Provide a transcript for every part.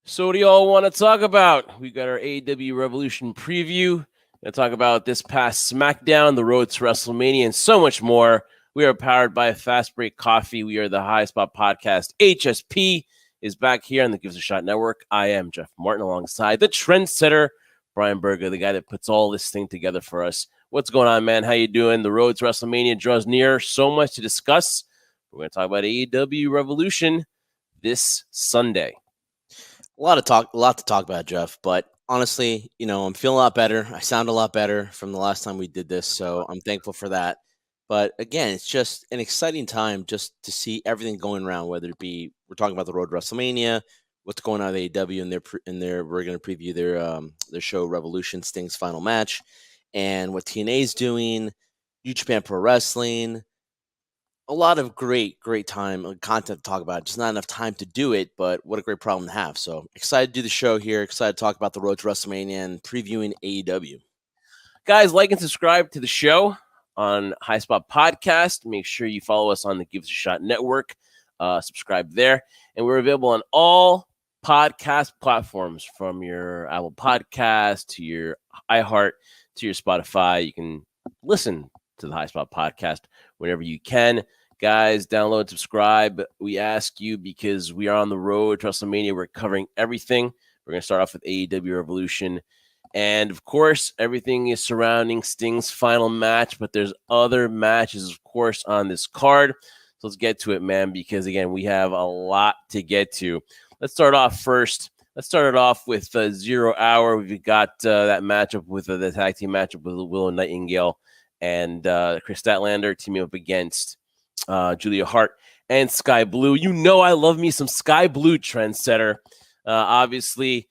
So what do y'all want to talk about? We got our AEW Revolution preview. Gonna talk about this past SmackDown, the road to WrestleMania, and so much more. We are powered by Fast Break Coffee. We are the High Spot Podcast. HSP is back here on the Give Us a Shot Network. I am Jeff Martin alongside the Trendsetter, Brian Berger, the guy that puts all this thing together for us. What's going on, man? How you doing? The road to WrestleMania draws near. So much to discuss. We're going to talk about AEW Revolution this Sunday. A lot to talk about, Jeff. But honestly, I'm feeling a lot better. I sound a lot better from the last time we did this, so I'm thankful for that. But again, it's just an exciting time just to see everything going around. Whether it be we're talking about the road to WrestleMania, what's going on at AEW, and we're going to preview their show Revolution, Sting's final match, and what TNA's doing, New Japan Pro Wrestling. A lot of great time and content to talk about. Just not enough time to do it, but what a great problem to have. So excited to do the show here. Excited to talk about the road to WrestleMania and previewing AEW. Guys, like and subscribe to the show on High Spot Podcast. Make sure you follow us on the Give Us a Shot Network. Subscribe there. And we're available on all podcast platforms, from your Apple Podcast to your iHeart to your Spotify. You can listen to the High Spot Podcast whenever you can. Guys, download, subscribe. We ask you because we are on the road to WrestleMania. We're covering everything. We're going to start off with AEW Revolution. And, of course, everything is surrounding Sting's final match, but there's other matches, of course, on this card. So let's get to it, man, because, again, we have a lot to get to. Let's start off first. Let's start it off with 0 Hour. We've got that matchup with the tag team matchup with Willow Nightingale and Chris Statlander teaming up against Julia Hart and Sky Blue. You know I love me some Sky Blue, Trendsetter. Obviously,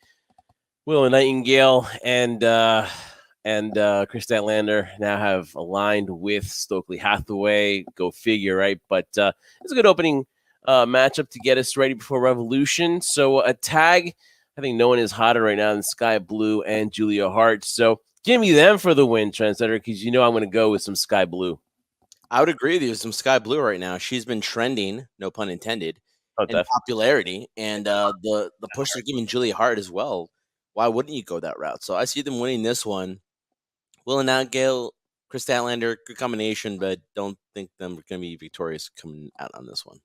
Willow Nightingale and Chris Statlander now have aligned with Stokely Hathaway. Go figure, right? But it's a good opening matchup to get us ready before Revolution. So a tag, I think no one is hotter right now than Sky Blue and Julia Hart. So give me them for the win, Trendsetter, because you know I'm going to go with some Sky Blue. I would agree with you. Some Sky Blue right now. She's been trending, no pun intended, in popularity, and the push they're giving Julia Hart as well. Why wouldn't you go that route? So I see them winning this one. Will and Nightingale, Chris Statlander, good combination, but don't think them going to be victorious coming out on this one.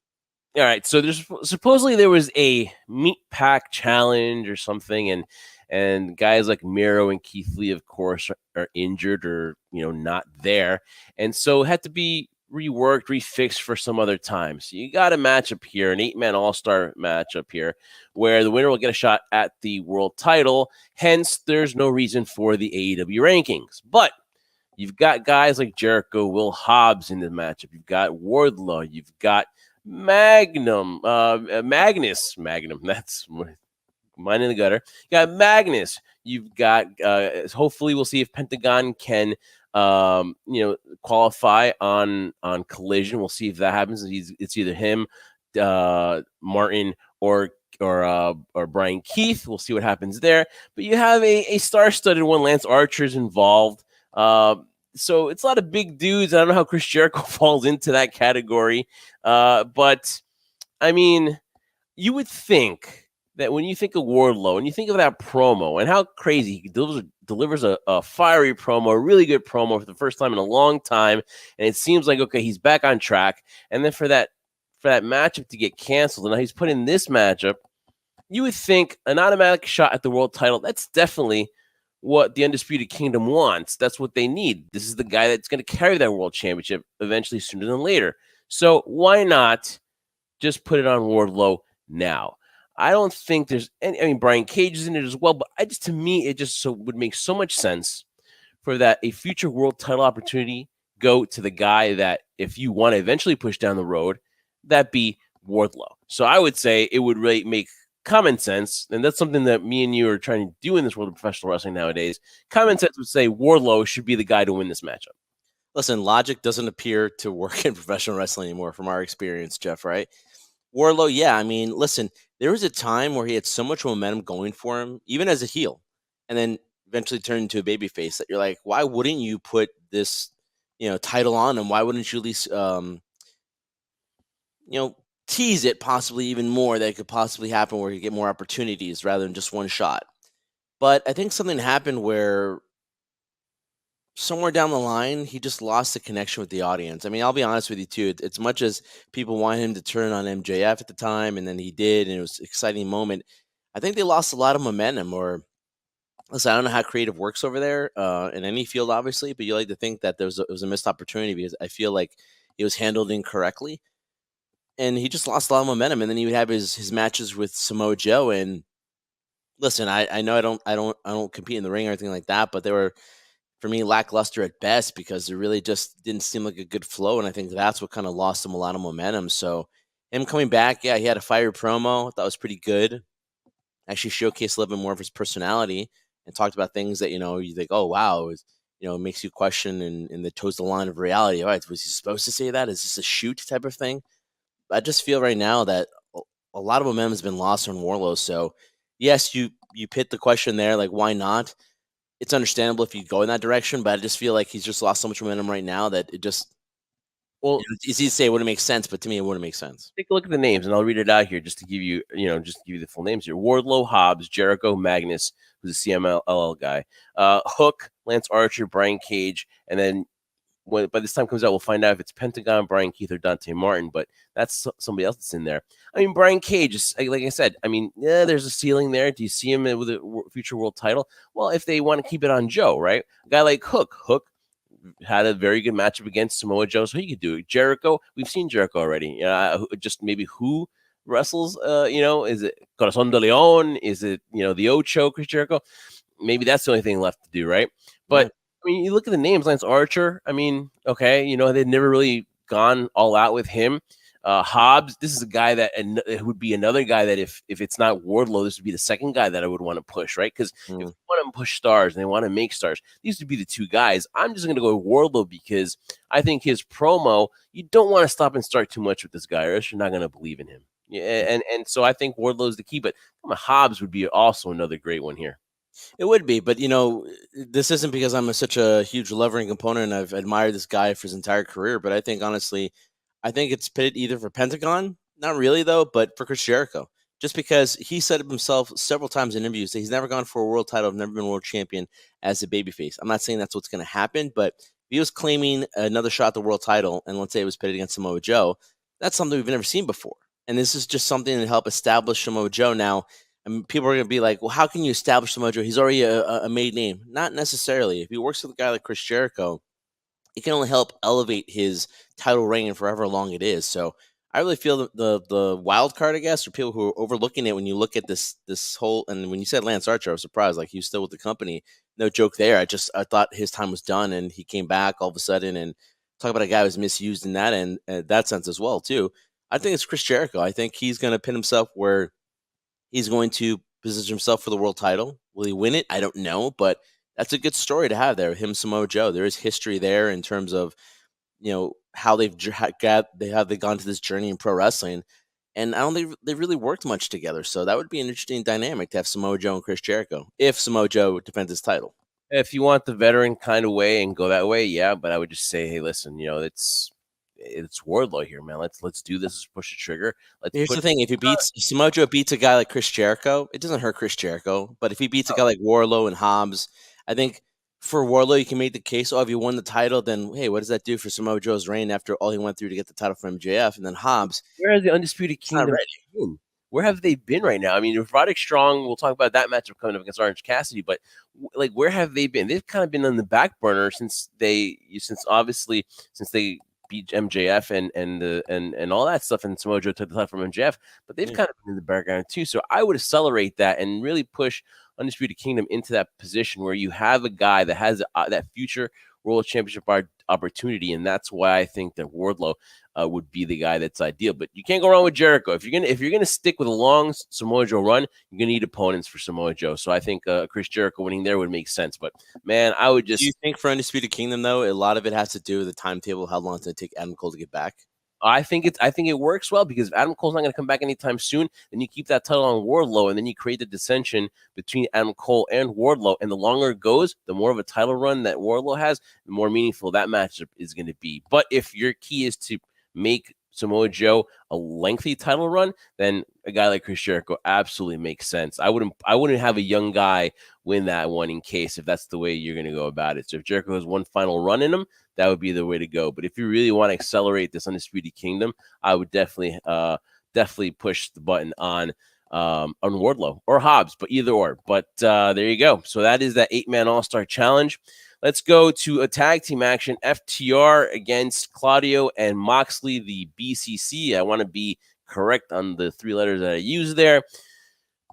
All right, so there's supposedly there was a meat pack challenge or something, and guys like Miro and Keith Lee, of course, are injured or not there, and so it had to be reworked, refixed for some other time. So you got a matchup here, an 8-man all-star matchup here, where the winner will get a shot at the world title. Hence, there's no reason for the AEW rankings, but you've got guys like Jericho, Will Hobbs in the matchup. You've got Wardlow. You've got Magnus. That's mine in the gutter. You got Magnus. You've got. Hopefully, we'll see if Pentagon can, qualify on Collision. We'll see if that happens. It's either him, Martin, or Brian Keith. We'll see what happens there. But you have a star-studded one. Lance Archer's involved. So it's a lot of big dudes. I don't know how Chris Jericho falls into that category. But, I mean, you would think that when you think of Wardlow and you think of that promo and how crazy he delivers a fiery promo, a really good promo for the first time in a long time, and it seems like, okay, he's back on track. And then for that matchup to get canceled, and now he's put in this matchup, you would think an automatic shot at the world title, that's definitely what the Undisputed Kingdom wants. That's what they need. This is the guy that's going to carry that world championship eventually, sooner than later. So why not just put it on Wardlow now? I don't think there's any. I mean, Brian Cage is in it as well, but to me, it just would make so much sense for that a future world title opportunity go to the guy that, if you want to eventually push down the road, that be Wardlow. So I would say it would really make common sense, and that's something that me and you are trying to do in this world of professional wrestling nowadays. Common sense would say Wardlow should be the guy to win this matchup. Listen, logic doesn't appear to work in professional wrestling anymore from our experience, Jeff, right? Wardlow, yeah, I mean, listen, there was a time where he had so much momentum going for him, even as a heel, and then eventually turned into a babyface that you're like, why wouldn't you put this, title on him? Why wouldn't you at least, tease it possibly even more that it could possibly happen where you get more opportunities rather than just one shot. But I think something happened where somewhere down the line, he just lost the connection with the audience. I mean, I'll be honest with you too. As much as people wanted him to turn on MJF at the time, and then he did, and it was an exciting moment. I think they lost a lot of momentum. Or listen, I don't know how creative works over there in any field, obviously, but you like to think that it was a missed opportunity because I feel like it was handled incorrectly, and he just lost a lot of momentum. And then he would have his matches with Samoa Joe, and listen, I know I don't compete in the ring or anything like that, but they were for me lackluster at best because it really just didn't seem like a good flow, and I think that's what kind of lost him a lot of momentum. So him coming back, yeah, he had a fire promo. I thought was pretty good. Actually showcased a little bit more of his personality and talked about things that you think, oh wow, it makes you question in the toes the line of reality. All right, was he supposed to say that? Is this a shoot type of thing? I just feel right now that a lot of momentum has been lost on Warlow. So yes, you pit the question there, like why not? It's understandable if you go in that direction, but I just feel like he's just lost so much momentum right now that it just Well, it's easy to say it wouldn't make sense, but to me it wouldn't make sense. take a look at the names, and I'll read it out here just to give you, the full names here. Wardlow, Hobbs, Jericho, Magnus, who's a CMLL guy, Hook, Lance Archer, Brian Cage, and then by this time comes out, we'll find out if it's Pentagon, Brian Keith, or Dante Martin, but that's somebody else that's in there. I mean, Brian Cage, is, like I said, I mean, yeah, there's a ceiling there. Do you see him with a future world title? Well, if they want to keep it on Joe, right? A guy like Hook had a very good matchup against Samoa Joe, so he could do it. Jericho, we've seen Jericho already. Just maybe who wrestles, is it Corazon de Leon? Is it, the Ocho, Chris Jericho? Maybe that's the only thing left to do, right? But Yeah. I mean, you look at the names, Lance Archer. I mean, okay, they'd never really gone all out with him. Hobbs, this is a guy that it would be another guy that if it's not Wardlow, this would be the second guy that I would want to push, right? Because if they want to push stars and they want to make stars, these would be the two guys. I'm just going to go with Wardlow because I think his promo, you don't want to stop and start too much with this guy, or else you're not going to believe in him. Yeah, and so I think Wardlow is the key, but Hobbs would be also another great one here. It would be, but this isn't because I'm such a huge lover and component and I've admired this guy for his entire career, but I think honestly, I think it's pitted either for Pentagon, not really though, but for Chris Jericho. Just because he said it himself several times in interviews that he's never gone for a world title, never been world champion as a babyface. I'm not saying that's what's going to happen, but if he was claiming another shot at the world title, and let's say it was pitted against Samoa Joe, that's something we've never seen before. And this is just something to help establish Samoa Joe now. And people are going to be like, well, how can you establish Samoa Joe? He's already a made name. Not necessarily. If he works with a guy like Chris Jericho, it can only help elevate his title reign and forever long it is. So I really feel the wild card, I guess, or people who are overlooking it when you look at this whole, and when you said Lance Archer, I was surprised. Like, he was still with the company. No joke there. I thought his time was done, and he came back all of a sudden, and talk about a guy who was misused in that sense as well, too. I think it's Chris Jericho. I think he's going to pin himself where he's going to position himself for the world title. Will he win it? I don't know, but that's a good story to have there. Him, Samoa Joe. There is history there in terms of how they've gone to this journey in pro wrestling, and I don't think they really worked much together. So that would be an interesting dynamic to have Samoa Joe and Chris Jericho if Samoa Joe defends his title. If you want the veteran kind of way and go that way, yeah. But I would just say, hey, listen, it's Wardlow here, man. Let's do this. Let's push the trigger. Here's the thing: if Samoa Joe beats a guy like Chris Jericho, it doesn't hurt Chris Jericho. But if he beats a guy like Wardlow and Hobbs, I think for Wardlow, you can make the case, if you won the title, then hey, what does that do for Samoa Joe's reign after all he went through to get the title from MJF? And then Hobbs, where are the Undisputed Kingdom been? Where have they been right now? I mean, if Roderick Strong, we'll talk about that matchup coming up against Orange Cassidy, but where have they been? They've kind of been on the back burner since they beat MJF and all that stuff, and Samoa Joe took the title from MJF, but they've kind of been in the background too. So I would accelerate that and really push Undisputed Kingdom into that position where you have a guy that has that future World Championship opportunity, and that's why I think that Wardlow would be the guy that's ideal. But you can't go wrong with Jericho. If you're gonna stick with a long Samoa Joe run, you're gonna need opponents for Samoa Joe. So I think Chris Jericho winning there would make sense. But man, I would just. Do you think for Undisputed Kingdom though, a lot of it has to do with the timetable, how long it's going to take Adam Cole to get back? I think it works well because if Adam Cole's not going to come back anytime soon, then you keep that title on Wardlow, and then you create the dissension between Adam Cole and Wardlow. And the longer it goes, the more of a title run that Wardlow has, the more meaningful that matchup is going to be. But if your key is to make Samoa Joe a lengthy title run, then a guy like Chris Jericho absolutely makes sense. I wouldn't have a young guy win that one in case if that's the way you're going to go about it. So if Jericho has one final run in him, that would be the way to go. But if you really want to accelerate this Undisputed Kingdom, I would definitely push the button on Wardlow or Hobbs, but either or. But there you go. So that is that 8-man All-Star Challenge. Let's go to a tag team action. FTR against Claudio and Moxley, the BCC. I want to be correct on the 3 letters that I use there.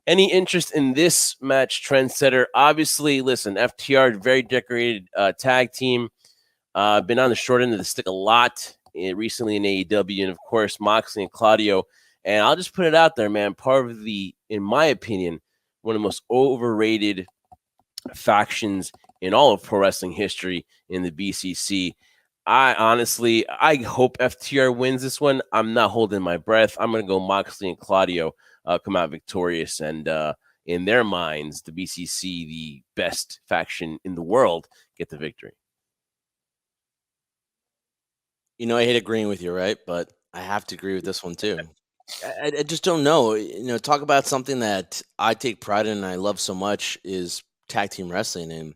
Any interest in this match, Trendsetter? Obviously, listen, FTR, very decorated tag team. Been on the short end of the stick a lot recently in AEW. And, of course, Moxley and Claudio. And I'll just put it out there, man, part of in my opinion, one of the most overrated factions in all of pro wrestling history in the BCC. I hope FTR wins this one. I'm not holding my breath. I'm going to go Moxley and Claudio come out victorious. And in their minds, the BCC, the best faction in the world, get the victory. I hate agreeing with you, right? But I have to agree with this one too. I just don't know. Talk about something that I take pride in and I love so much is tag team wrestling. And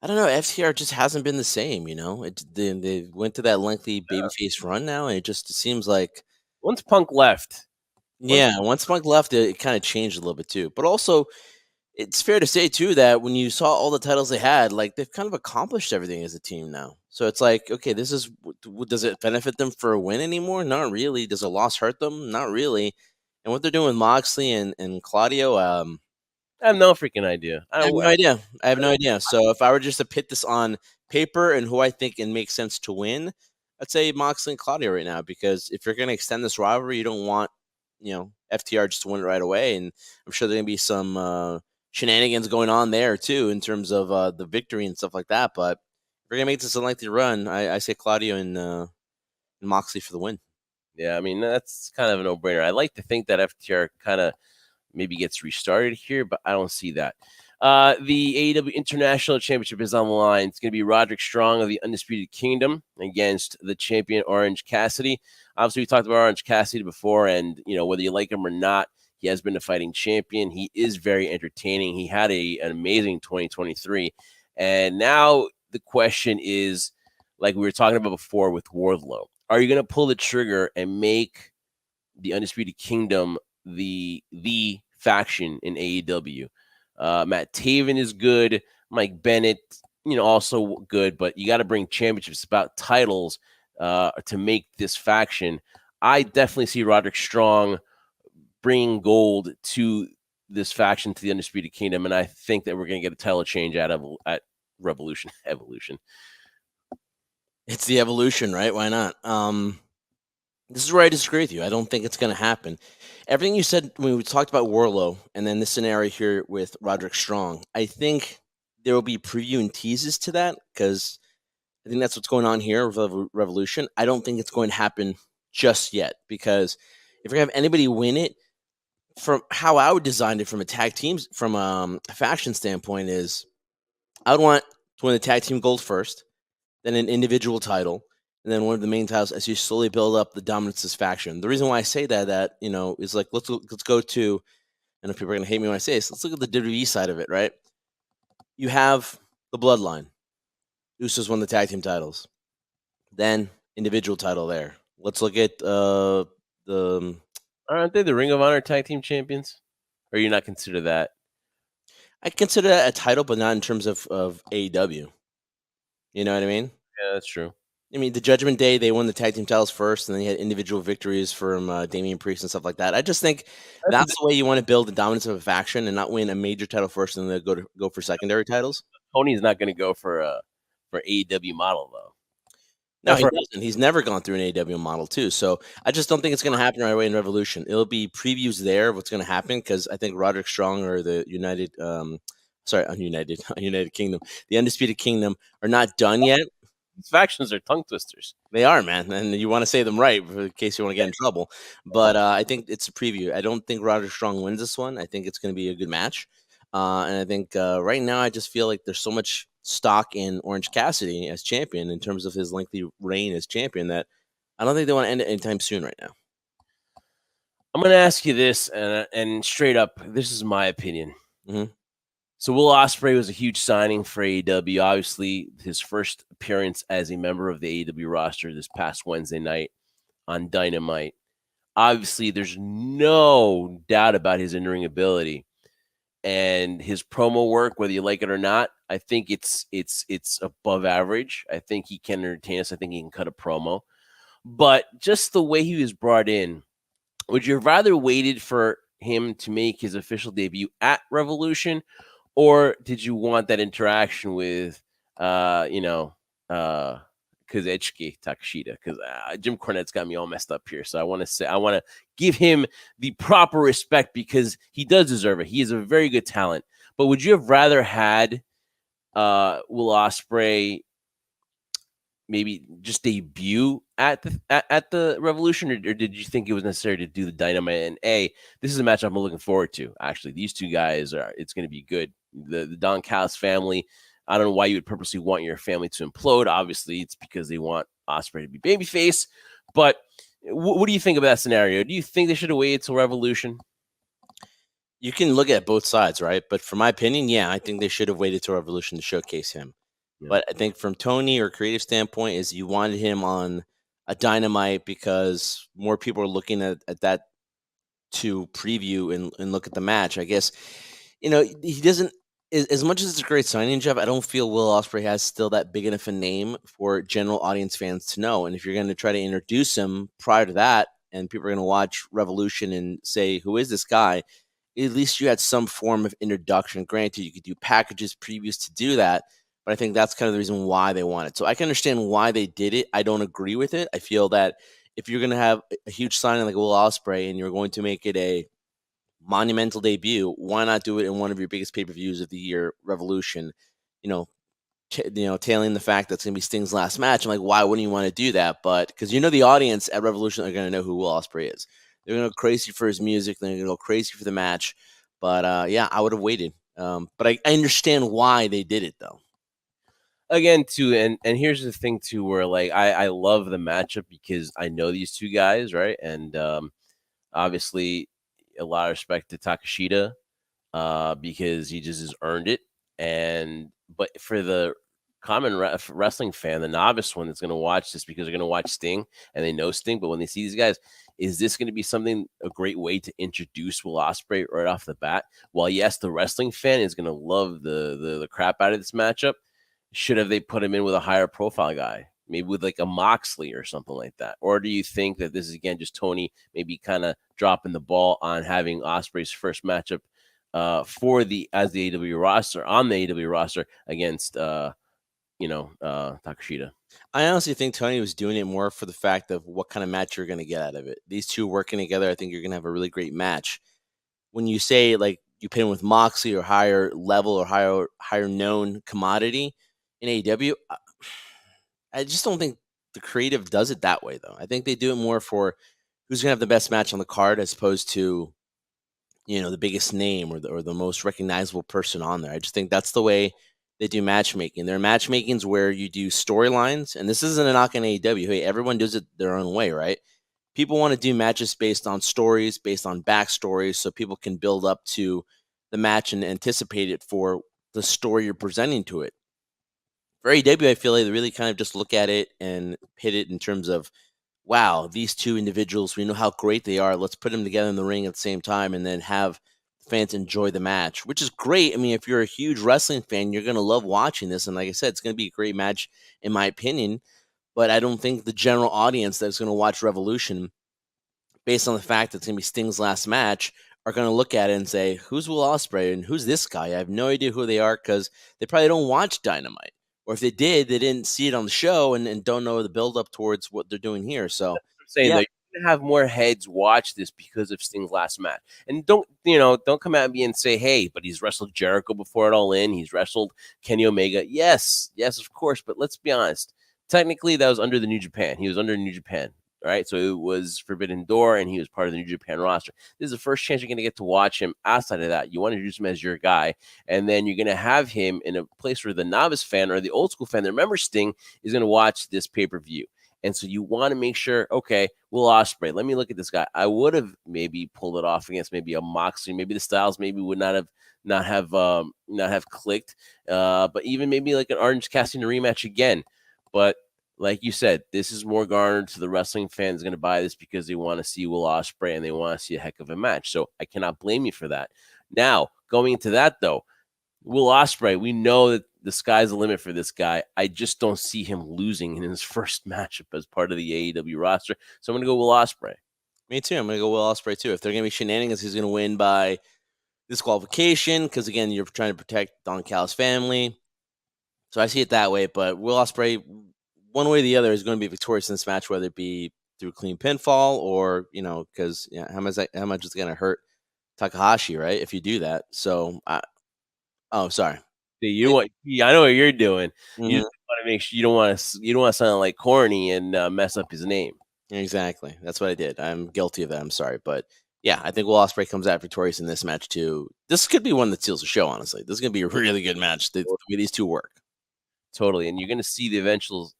I don't know, FTR just hasn't been the same, they went to that lengthy babyface run now, and it just seems like once Punk left. Once Punk left, it kind of changed a little bit too. But also, it's fair to say too that when you saw all the titles they had, like they've kind of accomplished everything as a team now. So it's like, okay, does it benefit them for a win anymore? Not really. Does a loss hurt them? Not really. And what they're doing with Moxley and Claudio, I have no freaking idea. I have no idea. So if I were just to pit this on paper and who I think it makes sense to win, I'd say Moxley and Claudio right now, because if you're going to extend this rivalry, you don't want, FTR just to win it right away. And I'm sure there's going to be some shenanigans going on there too in terms of the victory and stuff like that. But if we're going to make this a lengthy run, I say Claudio and Moxley for the win. Yeah, I mean, that's kind of a no-brainer. I like to think that FTR kind of maybe gets restarted here, but I don't see that. The AEW International Championship is on the line. It's going to be Roderick Strong of the Undisputed Kingdom against the champion Orange Cassidy. Obviously, we talked about Orange Cassidy before, and whether you like him or not, he has been a fighting champion. He is very entertaining. He had an amazing 2023, and now the question is, like we were talking about before with Wardlow, are you going to pull the trigger and make the Undisputed Kingdom the faction in AEW? Matt Taven is good. Mike Bennett, also good, but you got to bring championships about titles to make this faction. I definitely see Roderick Strong bringing gold to this faction, to the Undisputed Kingdom, and I think that we're going to get a title change at Revolution. Evolution. It's the Evolution, right? Why not? This is where I disagree with you. I don't think it's going to happen. Everything you said when we talked about Wardlow and then this scenario here with Roderick Strong, I think there will be preview and teases to that, because I think that's what's going on here with Revolution. I don't think it's going to happen just yet, because if we have anybody win it, from how I would design it from a tag teams, from a faction standpoint, is I would want to win the tag team gold first, then an individual title, and then one of the main titles as you slowly build up the dominance of this faction. The reason why I say that is like, let's go to, and if people are going to hate me when I say this, let's look at the WWE side of it, right? You have the Bloodline. Usos won the tag team titles. Then individual title there. Let's look at Aren't they the Ring of Honor tag team champions? Or you not consider that? I consider that a title, but not in terms of AEW. You know what I mean? Yeah, that's true. I mean, the Judgment Day, they won the tag team titles first, and then you had individual victories from Damian Priest and stuff like that. I just think that's the way you want to build the dominance of a faction, and not win a major title first and then go for secondary titles. Tony's not going to go for AEW model, though. No, he doesn't. He's never gone through an AEW model, too. So I just don't think it's going to happen right away in Revolution. It'll be previews there of what's going to happen, because I think Roderick Strong or the United Kingdom, the Undisputed Kingdom, are not done yet. These factions are tongue twisters. They are, man, and you want to say them right in case you want to get in trouble. But I think it's a preview. I don't think Roderick Strong wins this one. I think it's going to be a good match. And I think right now I just feel like there's so much stock in Orange Cassidy as champion in terms of his lengthy reign as champion that I don't think they want to end it anytime soon right now. I'm going to ask you this, and straight up, this is my opinion. Mm-hmm. So Will Ospreay was a huge signing for AEW. Obviously, his first appearance as a member of the AEW roster this past Wednesday night on Dynamite. Obviously, there's no doubt about his in-ring ability and his promo work, whether you like it or not. I think it's above average. I think he can entertain us. I think he can cut a promo. But just the way he was brought in, would you have rather waited for him to make his official debut at Revolution, or did you want that interaction with, Kazuchika Takashita? Because Jim Cornette's got me all messed up here. So I want to give him the proper respect because he does deserve it. He is a very good talent. But would you have rather had Will Ospreay maybe just debut at the Revolution, or did you think it was necessary to do the Dynamite? And this is a match I'm looking forward to. Actually, these two guys it's going to be good. The Don Callis family. I don't know why you would purposely want your family to implode. Obviously, it's because they want Ospreay to be babyface. But what do you think of that scenario? Do you think they should have waited till Revolution? You can look at both sides, right? But for my opinion, yeah, I think they should have waited till Revolution to showcase him. Yeah. But I think from Tony or creative standpoint is you wanted him on a Dynamite because more people are looking at that to preview and look at the match. I guess, he doesn't, as much as it's a great signing, Jeff, I don't feel Will Ospreay has still that big enough a name for general audience fans to know. And if you're going to try to introduce him prior to that and people are going to watch Revolution and say, who is this guy? At least you had some form of introduction. Granted, you could do packages previews to do that, but I think that's kind of the reason why they want it. So I can understand why they did it. I don't agree with it. I feel that if you're going to have a huge signing like Will Ospreay and you're going to make it a monumental debut, why not do it in one of your biggest pay-per-views of the year, Revolution? Tailing the fact that's going to be Sting's last match. I'm like, why wouldn't you want to do that? But because the audience at Revolution are going to know who Will Ospreay is. They're going to go crazy for his music. They're going to go crazy for the match. But, I would have waited. But I understand why they did it, though. Again, too, and here's the thing, too, where, like, I love the matchup because I know these two guys, right? And obviously, a lot of respect to Takashita because he just has earned it. But for the common wrestling fan, the novice one that's going to watch this because they're going to watch Sting and they know Sting, but when they see these guys, is this going to be a great way to introduce Will Ospreay right off the bat? While yes, the wrestling fan is going to love the crap out of this matchup, should have they put him in with a higher profile guy, maybe with like a Moxley or something like that? Or do you think that this is again just Tony maybe kind of dropping the ball on having Ospreay's first matchup as the AEW roster on the AEW roster against Takashita? I honestly think Tony was doing it more for the fact of what kind of match you're going to get out of it. These two working together, I think you're going to have a really great match. When you say like you pin with Moxley or higher level or higher known commodity in AEW, I just don't think the creative does it that way, though. I think they do it more for who's going to have the best match on the card as opposed to, the biggest name or the most recognizable person on there. I just think that's the way they do matchmaking. There are matchmakings where you do storylines, and this isn't a knock on AEW. Hey, everyone does it their own way, right? People want to do matches based on stories, based on backstories, so people can build up to the match and anticipate it for the story you're presenting to it. For AEW, I feel like they really kind of just look at it and hit it in terms of, wow, these two individuals, we know how great they are. Let's put them together in the ring at the same time and then have fans enjoy the match, which is great. I mean, if you're a huge wrestling fan, you're going to love watching this. And like I said, it's going to be a great match, in my opinion. But I don't think the general audience that's going to watch Revolution, based on the fact that it's going to be Sting's last match, are going to look at it and say, who's Will Ospreay and who's this guy? I have no idea who they are because they probably don't watch Dynamite. Or if they did, they didn't see it on the show and don't know the build-up towards what they're doing here. So I'm saying that you're gonna have more heads watch this because of Sting's last match. And don't come at me and say, hey, but he's wrestled Jericho before it all in. He's wrestled Kenny Omega. Yes, of course. But let's be honest. Technically, that was under the New Japan. He was under New Japan. Right, so it was Forbidden Door, and he was part of the New Japan roster. This is the first chance you're going to get to watch him. Outside of that, you want to introduce him as your guy, and then you're going to have him in a place where the novice fan or the old school fan that remembers Sting is going to watch this pay-per-view. And so you want to make sure, okay, Will Ospreay, let me look at this guy. I would have maybe pulled it off against maybe a Moxley. Maybe the styles maybe would not have clicked. But even maybe like an Orange Cassidy rematch again. But like you said, this is more garnered to the wrestling fans going to buy this because they want to see Will Ospreay and they want to see a heck of a match. So I cannot blame you for that. Now, going into that though, Will Ospreay, we know that the sky's the limit for this guy. I just don't see him losing in his first matchup as part of the AEW roster. So I'm going to go Will Ospreay. Me too. I'm going to go Will Ospreay too. If they're going to be shenanigans, he's going to win by disqualification because, again, you're trying to protect Don Callis' family. So I see it that way. But Will Ospreay, one way or the other, is going to be victorious in this match, whether it be through clean pinfall or, because how much is it going to hurt Takahashi, right? If you do that. So, sorry. I know what you're doing. Mm-hmm. You just want to make sure you don't want to sound like corny and mess up his name. Exactly. That's what I did. I'm guilty of that. I'm sorry. But yeah, I think Will Ospreay comes out victorious in this match too. This could be one that steals the show, honestly. This is going to be a really good match. The way these two work. Totally. And you're going to see the eventual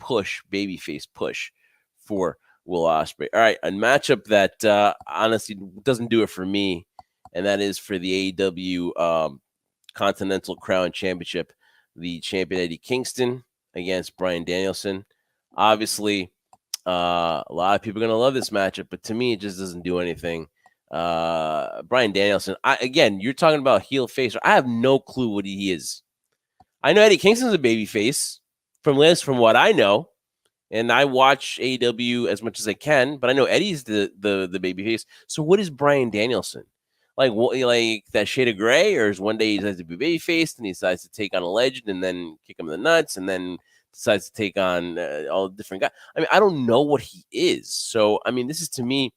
babyface push for Will Ospreay. All right. A matchup that honestly doesn't do it for me, and that is for the AEW Continental Crown Championship, the champion Eddie Kingston against Bryan Danielson. Obviously, a lot of people are going to love this matchup, but to me, it just doesn't do anything. Bryan Danielson, you're talking about heel face. I have no clue what he is. I know Eddie Kingston's a baby face from what I know, and I watch AEW as much as I can, but I know Eddie's the baby face. So what is Bryan Danielson? Like that shade of gray, or is one day he decides to be baby faced and he decides to take on a legend and then kick him in the nuts and then decides to take on all the different guys. I mean, I don't know what he is. So, I mean, this is to me,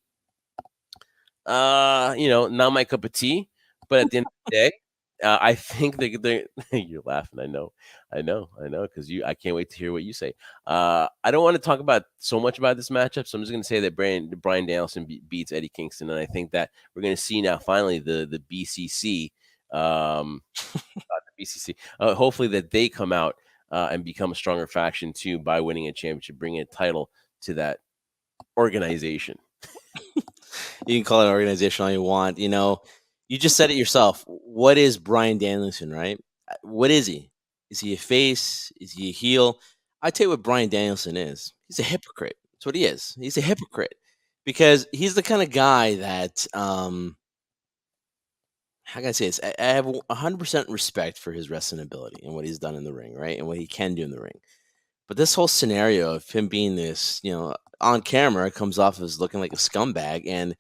not my cup of tea. But at the end of the day, I think they're you're laughing. I know, because I can't wait to hear what you say. I don't want to talk about so much about this matchup, so I'm just going to say that Bryan Danielson beats Eddie Kingston, and I think that we're going to see now finally the BCC, the BCC. Hopefully that they come out and become a stronger faction too by winning a championship, bringing a title to that organization. You can call it an organization all you want. You just said it yourself. What is Bryan Danielson, right? What is he? Is he a face? Is he a heel? I tell you what Bryan Danielson is. He's a hypocrite. That's what he is. He's a hypocrite because he's the kind of guy that, how can I say this? I have 100% respect for his wrestling ability and what he's done in the ring, right? And what he can do in the ring. But this whole scenario of him being this, on camera comes off as looking like a scumbag. And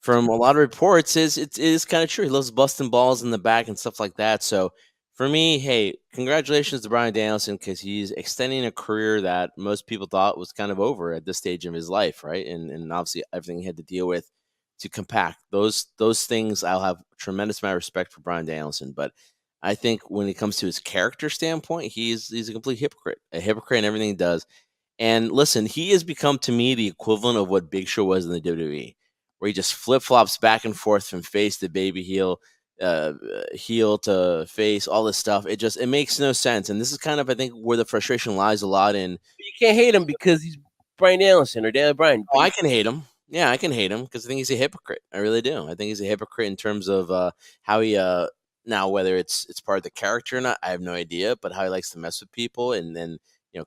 from a lot of reports, it is kind of true. He loves busting balls in the back and stuff like that. So for me, hey, congratulations to Bryan Danielson because he's extending a career that most people thought was kind of over at this stage of his life, right? And obviously everything he had to deal with to compact those things. I'll have tremendous amount of respect for Bryan Danielson, but I think when it comes to his character standpoint, he's a complete hypocrite in everything he does. And listen, he has become to me the equivalent of what Big Show was in the WWE, where he just flip flops back and forth from face to baby heel, heel to face, all this stuff. It makes no sense. And this is kind of, I think, where the frustration lies a lot in. You can't hate him because he's Bryan Danielson or Daniel Bryan. Oh, I can hate him. Yeah, I can hate him because I think he's a hypocrite. I really do. I think he's a hypocrite in terms of how he now, whether it's part of the character or not, I have no idea. But how he likes to mess with people and then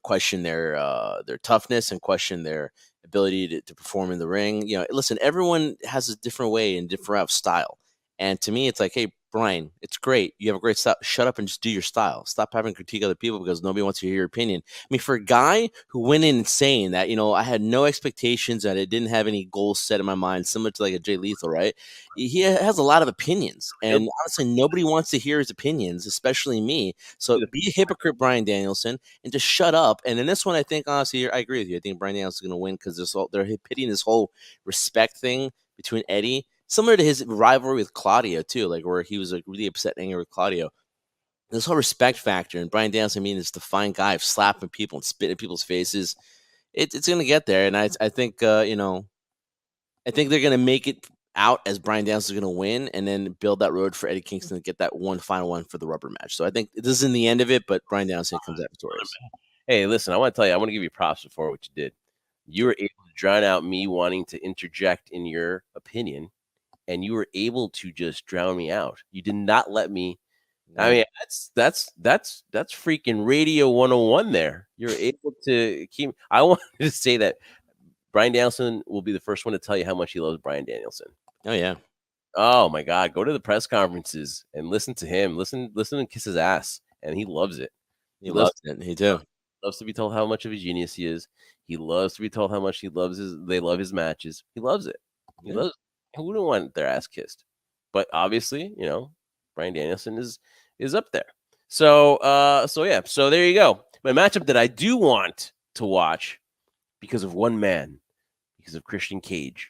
question their toughness and question their ability to perform in the ring. Listen, everyone has a different way and different style. And to me, it's like, hey, Bryan, it's great. You have a great style. Shut up and just do your style. Stop having to critique other people because nobody wants to hear your opinion. I mean, for a guy who went in saying that, I had no expectations and I didn't have any goals set in my mind, similar to like a Jay Lethal, right? He has a lot of opinions. And honestly, nobody wants to hear his opinions, especially me. So be a hypocrite, Bryan Danielson, and just shut up. And in this one, I think, honestly, I agree with you. I think Bryan Danielson's going to win because they're pitting this whole respect thing between Eddie. Similar to his rivalry with Claudio, too, like where he was like really upset and angry with Claudio. This whole respect factor, and Bryan Danielson, this defiant guy of slapping people and spitting people's faces, it's going to get there. And I think, I think they're going to make it out as Bryan Danielson's going to win and then build that road for Eddie Kingston to get that one final one for the rubber match. So I think this isn't the end of it, but Bryan Danielson comes out victorious. Hey, listen, I want to tell you, I want to give you props for what you did. You were able to drown out me wanting to interject in your opinion, and you were able to just drown me out. You did not let me. I Yeah. mean, that's freaking radio 101 there. You're able to keep. I wanted to say that Brian Danielson will be the first one to tell you how much he loves Brian Danielson. Oh yeah. Oh my God, go to the press conferences and listen to him. Listen and kiss his ass, and he loves it. He He loves loves it. He too. loves to be told how much of a genius he is. He loves to be told how much he loves his. They love his matches. He loves it. He Yeah. loves. Who wouldn't want their ass kissed? But obviously, Brian Danielson is up there. So yeah. So there you go. My matchup that I do want to watch because of one man, because of Christian Cage.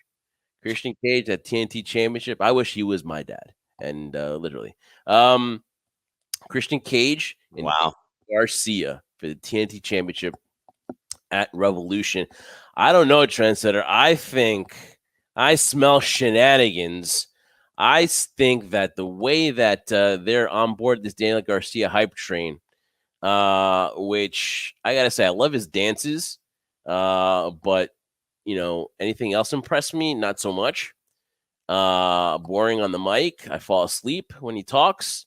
Christian Cage at TNT Championship. I wish he was my dad. And literally, Christian Cage and Wow. Garcia for the TNT Championship at Revolution. I don't know, Trendsetter. I think I smell shenanigans. I think that the way that they're on board this Daniel Garcia hype train, which I gotta say, I love his dances, but anything else impressed me? Not so much. Boring on the mic. I fall asleep when he talks.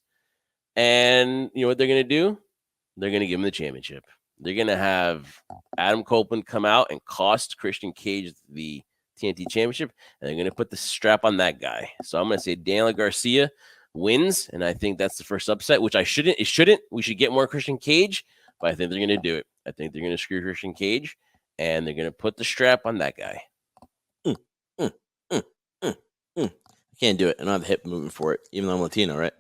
And you know what they're gonna do? They're gonna give him the championship. They're gonna have Adam Copeland come out and cost Christian Cage the TNT championship, and they're gonna put the strap on that guy. So I'm gonna say Daniel Garcia wins, and I think that's the first upset, which it shouldn't. We should get more Christian Cage, but I think they're gonna do it. I think they're gonna screw Christian Cage, and they're gonna put the strap on that guy. Mm, mm, mm, mm, mm. I can't do it. I don't have the hip movement for it, even though I'm Latino, right?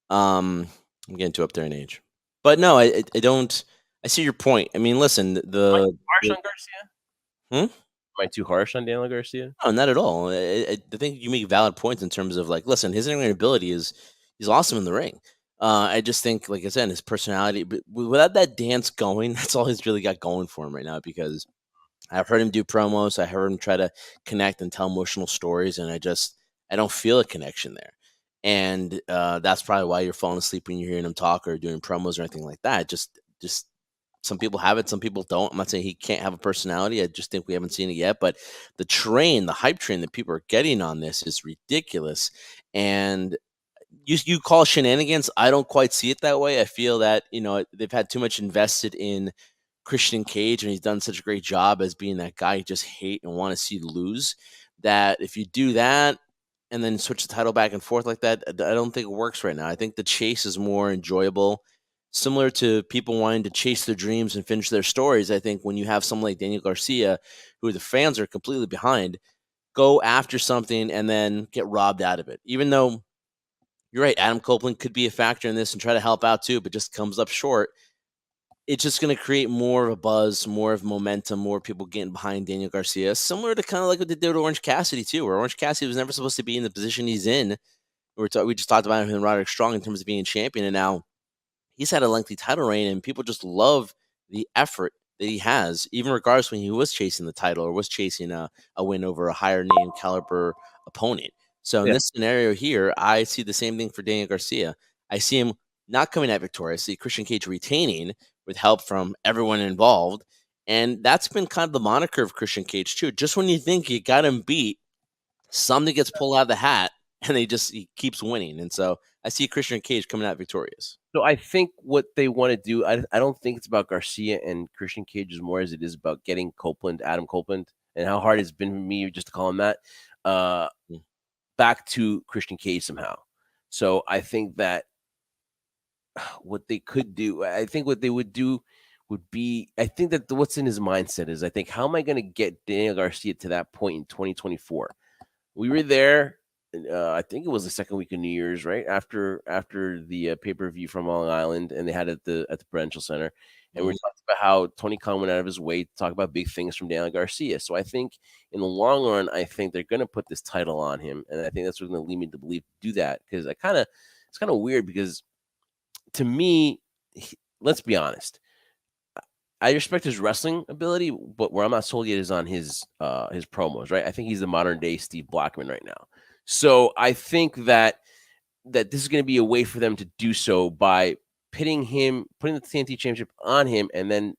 I'm getting too up there in age. But no, I don't. I see your point. I mean, listen, Am I too harsh the on Garcia? hmm? Am I too harsh on Daniel Garcia? No, not at all. I think you make valid points in terms of like, listen, his in-ring ability is he's awesome in the ring. I just think, like I said, his personality, but without that dance going, that's all he's really got going for him right now. Because I've heard him do promos, I heard him try to connect and tell emotional stories, and I don't feel a connection there. And that's probably why you're falling asleep when you're hearing him talk or doing promos or anything like that. Just some people have it, some people don't. I'm not saying he can't have a personality. I just think we haven't seen it yet. But the hype train that people are getting on this is ridiculous. And you call shenanigans. I don't quite see it that way. I feel that they've had too much invested in Christian Cage, and he's done such a great job as being that guy you just hate and want to see lose. That if you do that and then switch the title back and forth like that, I don't think it works right now. I think the chase is more enjoyable. Similar to people wanting to chase their dreams and finish their stories, I think when you have someone like Daniel Garcia, who the fans are completely behind, go after something and then get robbed out of it. Even though you're right, Adam Copeland could be a factor in this and try to help out too, but just comes up short. It's just going to create more of a buzz, more of momentum, more people getting behind Daniel Garcia, similar to kind of like what they did with Orange Cassidy too, where Orange Cassidy was never supposed to be in the position he's in. We just talked about him and Roderick Strong in terms of being champion, and now he's had a lengthy title reign, and people just love the effort that he has, even regardless when he was chasing the title or was chasing a win over a higher name caliber opponent. So in Yeah. this scenario here, I see the same thing for Daniel Garcia. I see him not coming out victorious. I see Christian Cage retaining with help from everyone involved. And that's been kind of the moniker of Christian Cage too. Just when you think you got him beat, something gets pulled out of the hat and he keeps winning. And so I see Christian Cage coming out victorious. So I think what they want to do, I don't think it's about Garcia and Christian Cage as more as it is about getting Adam Copeland, and how hard it's been for me just to call him that, back to Christian Cage somehow. So I think that what they could do, I think what they would do would be, I think that what's in his mindset is, I think, how am I going to get Daniel Garcia to that point in 2024? We were there. I think it was the second week of New Year's, right after the pay-per-view from Long Island, and they had it at the Prudential Center, and we talked about how Tony Khan went out of his way to talk about big things from Daniel Garcia. So I think in the long run, I think they're going to put this title on him, and I think that's what's going to lead me to believe do that, because it's kind of weird, because to me, let's be honest, I respect his wrestling ability, but where I'm not sold yet is on his promos, right? I think he's the modern day Steve Blackman right now. So I think that this is going to be a way for them to do so by putting the TNT Championship on him, and then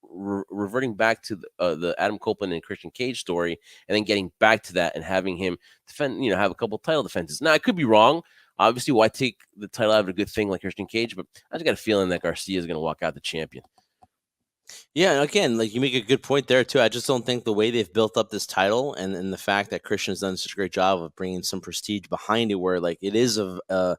reverting back to the Adam Copeland and Christian Cage story, and then getting back to that and having him defend, have a couple title defenses. Now, I could be wrong. Obviously, why take the title out of a good thing like Christian Cage? But I just got a feeling that Garcia is going to walk out the champion. Yeah, and again, like you make a good point there too. I just don't think the way they've built up this title and the fact that Christian's done such a great job of bringing some prestige behind it, where like it is a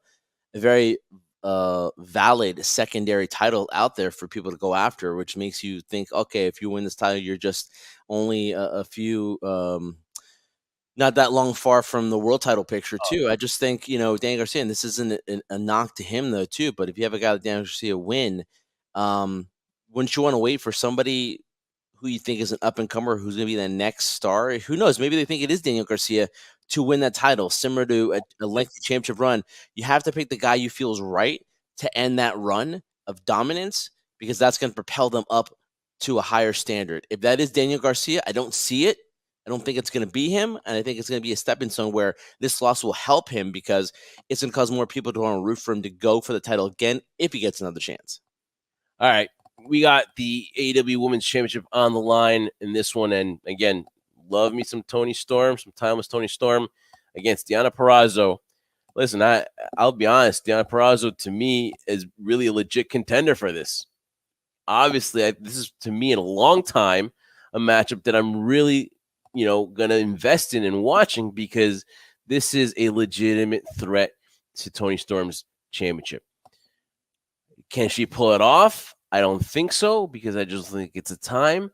very valid secondary title out there for people to go after, which makes you think, okay, if you win this title, you're just only a few. Not that long far from the world title picture too. I just think, Daniel Garcia, and this isn't a knock to him though too, but if you have a guy like Daniel Garcia win, wouldn't you want to wait for somebody who you think is an up and comer who's going to be the next star? Who knows? Maybe they think it is Daniel Garcia to win that title, similar to a lengthy championship run. You have to pick the guy you feel is right to end that run of dominance, because that's going to propel them up to a higher standard. If that is Daniel Garcia, I don't see it. I don't think it's going to be him, and I think it's going to be a stepping stone where this loss will help him, because it's going to cause more people to want to root for him to go for the title again if he gets another chance. All right. We got the AEW Women's Championship on the line in this one. And again, love me some Toni Storm, some timeless Toni Storm against Deonna Purrazzo. Listen, I'll be honest, Deonna Purrazzo to me is really a legit contender for this. Obviously, this is to me in a long time a matchup that I'm really, going to invest in and watching, because this is a legitimate threat to Toni Storm's championship. Can she pull it off? I don't think so, because I just think it's a time.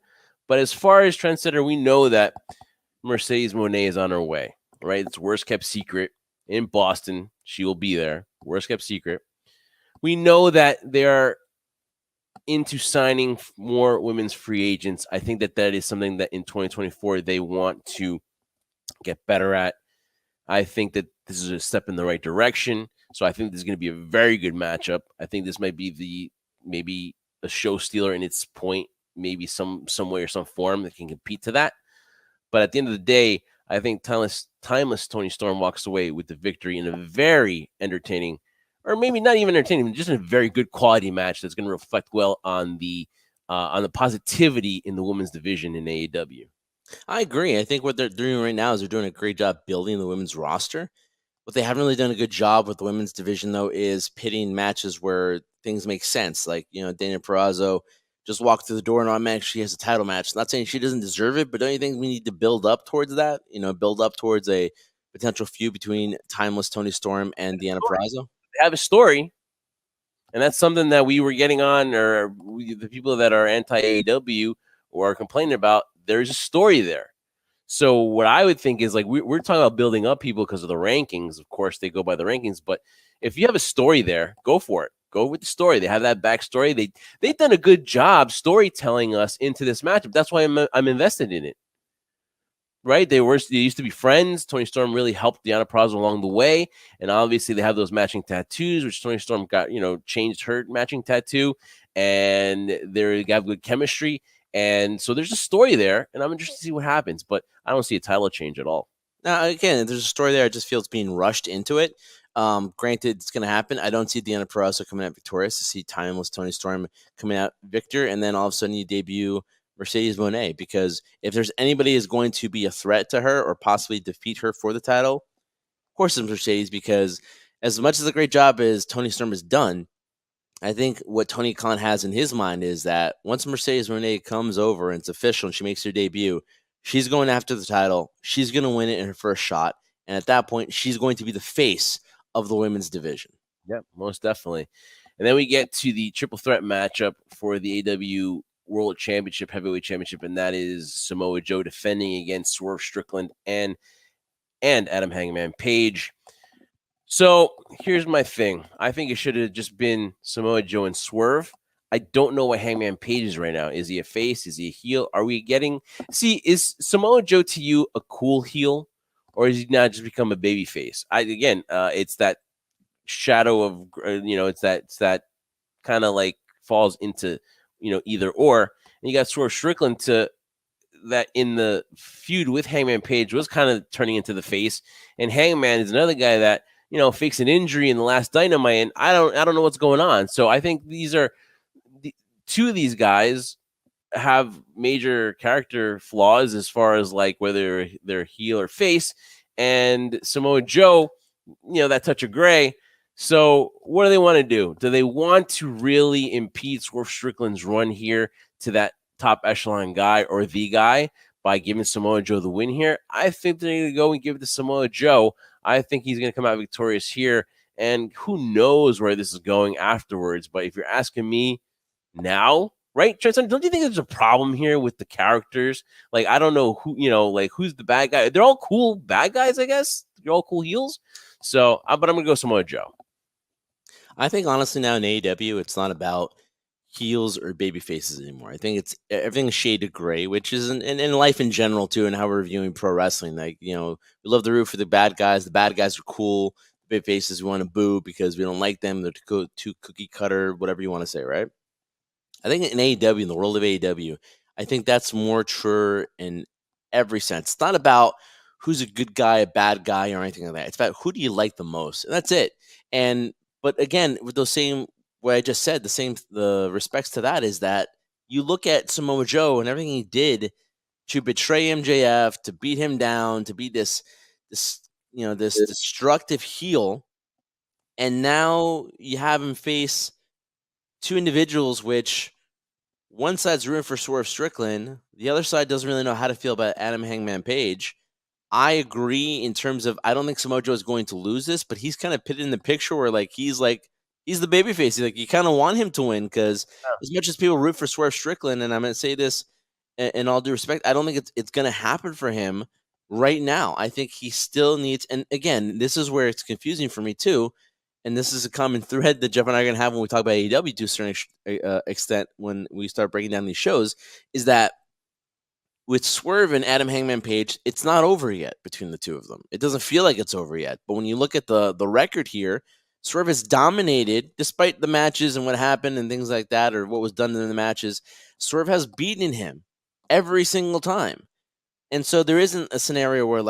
But as far as Trendsetter, we know that Mercedes Moné is on her way, right? It's worst kept secret in Boston. She will be there. Worst kept secret. We know that they are into signing more women's free agents. I think that is something that in 2024 they want to get better at. I think that this is a step in the right direction. So I think this is going to be a very good matchup. I think this might be maybe a show stealer in its point, maybe some way or some form that can compete to that. But at the end of the day, I think timeless Toni Storm walks away with the victory in a very entertaining, or maybe not even entertaining, just a very good quality match that's going to reflect well on the positivity in the women's division in AEW. I agree. I think what they're doing right now is they're doing a great job building the women's roster. What they haven't really done a good job with the women's division, though, is pitting matches where things make sense. Like, Daniel Purrazzo just walked through the door and automatically she has a title match. Not saying she doesn't deserve it, but don't you think we need to build up towards that? Build up towards a potential feud between timeless Toni Storm and Deonna Purrazzo? They have a story, and that's something that we were getting on, or the people that are anti-AEW or are complaining about. There's a story there. So what I would think is, like, we're talking about building up people because of the rankings. Of course, they go by the rankings. But if you have a story there, go for it. Go with the story. They have that backstory. They've done a good job storytelling us into this matchup. That's why I'm invested in it. Right? They used to be friends. Toni Storm really helped Deonna Purrazzo along the way. And obviously they have those matching tattoos, which Toni Storm got, changed her matching tattoo. And they have good chemistry. And so there's a story there, and I'm interested to see what happens, but I don't see a title change at all. Now, again, there's a story there. I just feel it's being rushed into it. Granted, it's going to happen. I don't see Deonna Purrazzo coming out victorious. I see timeless Toni Storm coming out victor, and then all of a sudden you debut Mercedes Moné, because if there's anybody is going to be a threat to her or possibly defeat her for the title, of course it's Mercedes, because as much as a great job as Toni Storm has done, I think what Tony Khan has in his mind is that once Mercedes Moné comes over and it's official and she makes her debut, she's going after the title. She's going to win it in her first shot. And at that point, she's going to be the face of the women's division. Yep, most definitely. And then we get to the triple threat matchup for the AEW World Championship, Heavyweight Championship, and that is Samoa Joe defending against Swerve Strickland and Adam Hangman Page. So here's my thing. I think it should have just been Samoa Joe and Swerve. I don't know what Hangman Page is right now. Is he a face? Is he a heel? Are we getting... See, is Samoa Joe to you a cool heel? Or is he now just become a baby face? It's that shadow of, it's that kind of like falls into, either or. And you got Swerve Strickland that in the feud with Hangman Page was kind of turning into the face. And Hangman is another guy that, fakes an injury in the last Dynamite, and I don't know what's going on. So I think two of these guys have major character flaws as far as like whether they're heel or face, and Samoa Joe, that touch of gray. So what do they want to do? Do they want to really impede Swerve Strickland's run here to that top echelon guy or the guy by giving Samoa Joe the win here? I think they're going to go and give it to Samoa Joe. I think he's going to come out victorious here, and who knows where this is going afterwards. But if you're asking me now, right, Trendsetter, don't you think there's a problem here with the characters? Like, I don't know who, like who's the bad guy. They're all cool bad guys, I guess. They're all cool heels. So, but I'm going to go Samoa Joe. I think honestly now in AEW, it's not about heels or baby faces anymore. I think it's everything's shaded gray, which is in life in general too, and how we're viewing pro wrestling. Like, we love to root for the bad guys. The bad guys are cool. The baby faces we want to boo because we don't like them. They're too cookie cutter, whatever you want to say, right? I think in AEW, in the world of AEW, I think that's more true in every sense. It's not about who's a good guy, a bad guy, or anything like that. It's about who do you like the most, and that's it. But again, with those same what I just said, the respects to that is that you look at Samoa Joe and everything he did to betray MJF, to beat him down, to be this destructive heel, and now you have him face two individuals, which one side's rooting for Swerve Strickland, the other side doesn't really know how to feel about Adam Hangman Page. I agree in terms of I don't think Samoa Joe is going to lose this, but he's kind of pitted in the picture where he's the babyface. You kind of want him to win because as much as people root for Swerve Strickland, and I'm going to say this in all due respect, I don't think it's going to happen for him right now. I think he still needs, and again, this is where it's confusing for me too, and this is a common thread that Jeff and I are going to have when we talk about AEW to a certain extent when we start breaking down these shows, is that with Swerve and Adam Hangman Page, it's not over yet between the two of them. It doesn't feel like it's over yet. But when you look at the record here, Swerve has dominated, despite the matches and what happened and things like that, or what was done in the matches. Swerve has beaten him every single time. And so there isn't a scenario where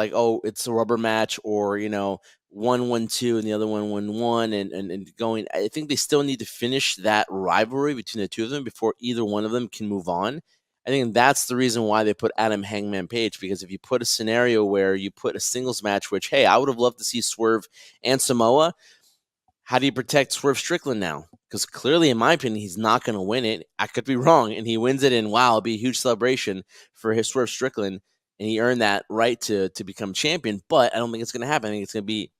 it's a rubber match or, 1-1-2 and the other 1-1-1 and going. I think they still need to finish that rivalry between the two of them before either one of them can move on. I think that's the reason why they put Adam Hangman Page, because if you put a scenario where you put a singles match, which, hey, I would have loved to see Swerve and Samoa, how do you protect Swerve Strickland now? Because clearly, in my opinion, he's not going to win it. I could be wrong, and he wins it, and wow, it'll be a huge celebration for his Swerve Strickland, and he earned that right to become champion, but I don't think it's going to happen. I think it's going to be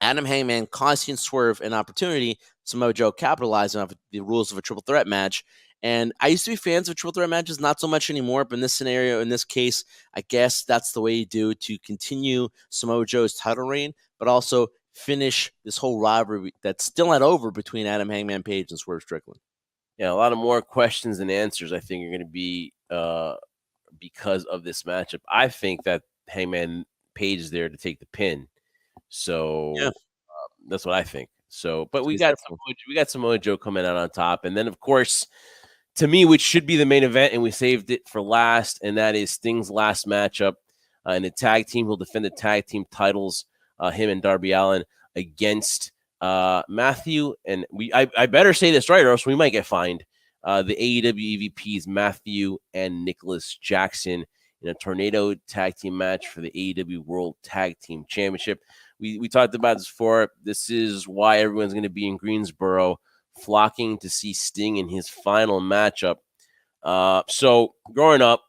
Adam Hangman costing Swerve an opportunity, Samoa Joe capitalizing off the rules of a triple threat match. And I used to be fans of triple threat matches, not so much anymore. But in this scenario, in this case, I guess that's the way you do to continue Samoa Joe's title reign, but also finish this whole rivalry that's still not over between Adam Hangman Page and Swerve Strickland. Yeah, a lot of more questions than answers, I think, are going to be because of this matchup. I think that Hangman Page is there to take the pin. So yeah. That's what I think. So, but we got Samoa Joe coming out on top. And then, of course, to me, which should be the main event, and we saved it for last, and that is Sting's last matchup in the tag team. He'll defend the tag team titles, him and Darby Allin, against Matthew. And I better say this right, or else we might get fined. The AEW EVPs, Matthew and Nicholas Jackson, in a tornado tag team match for the AEW World Tag Team Championship. We talked about this before. This is why everyone's going to be in Greensboro, flocking to see Sting in his final matchup. So growing up,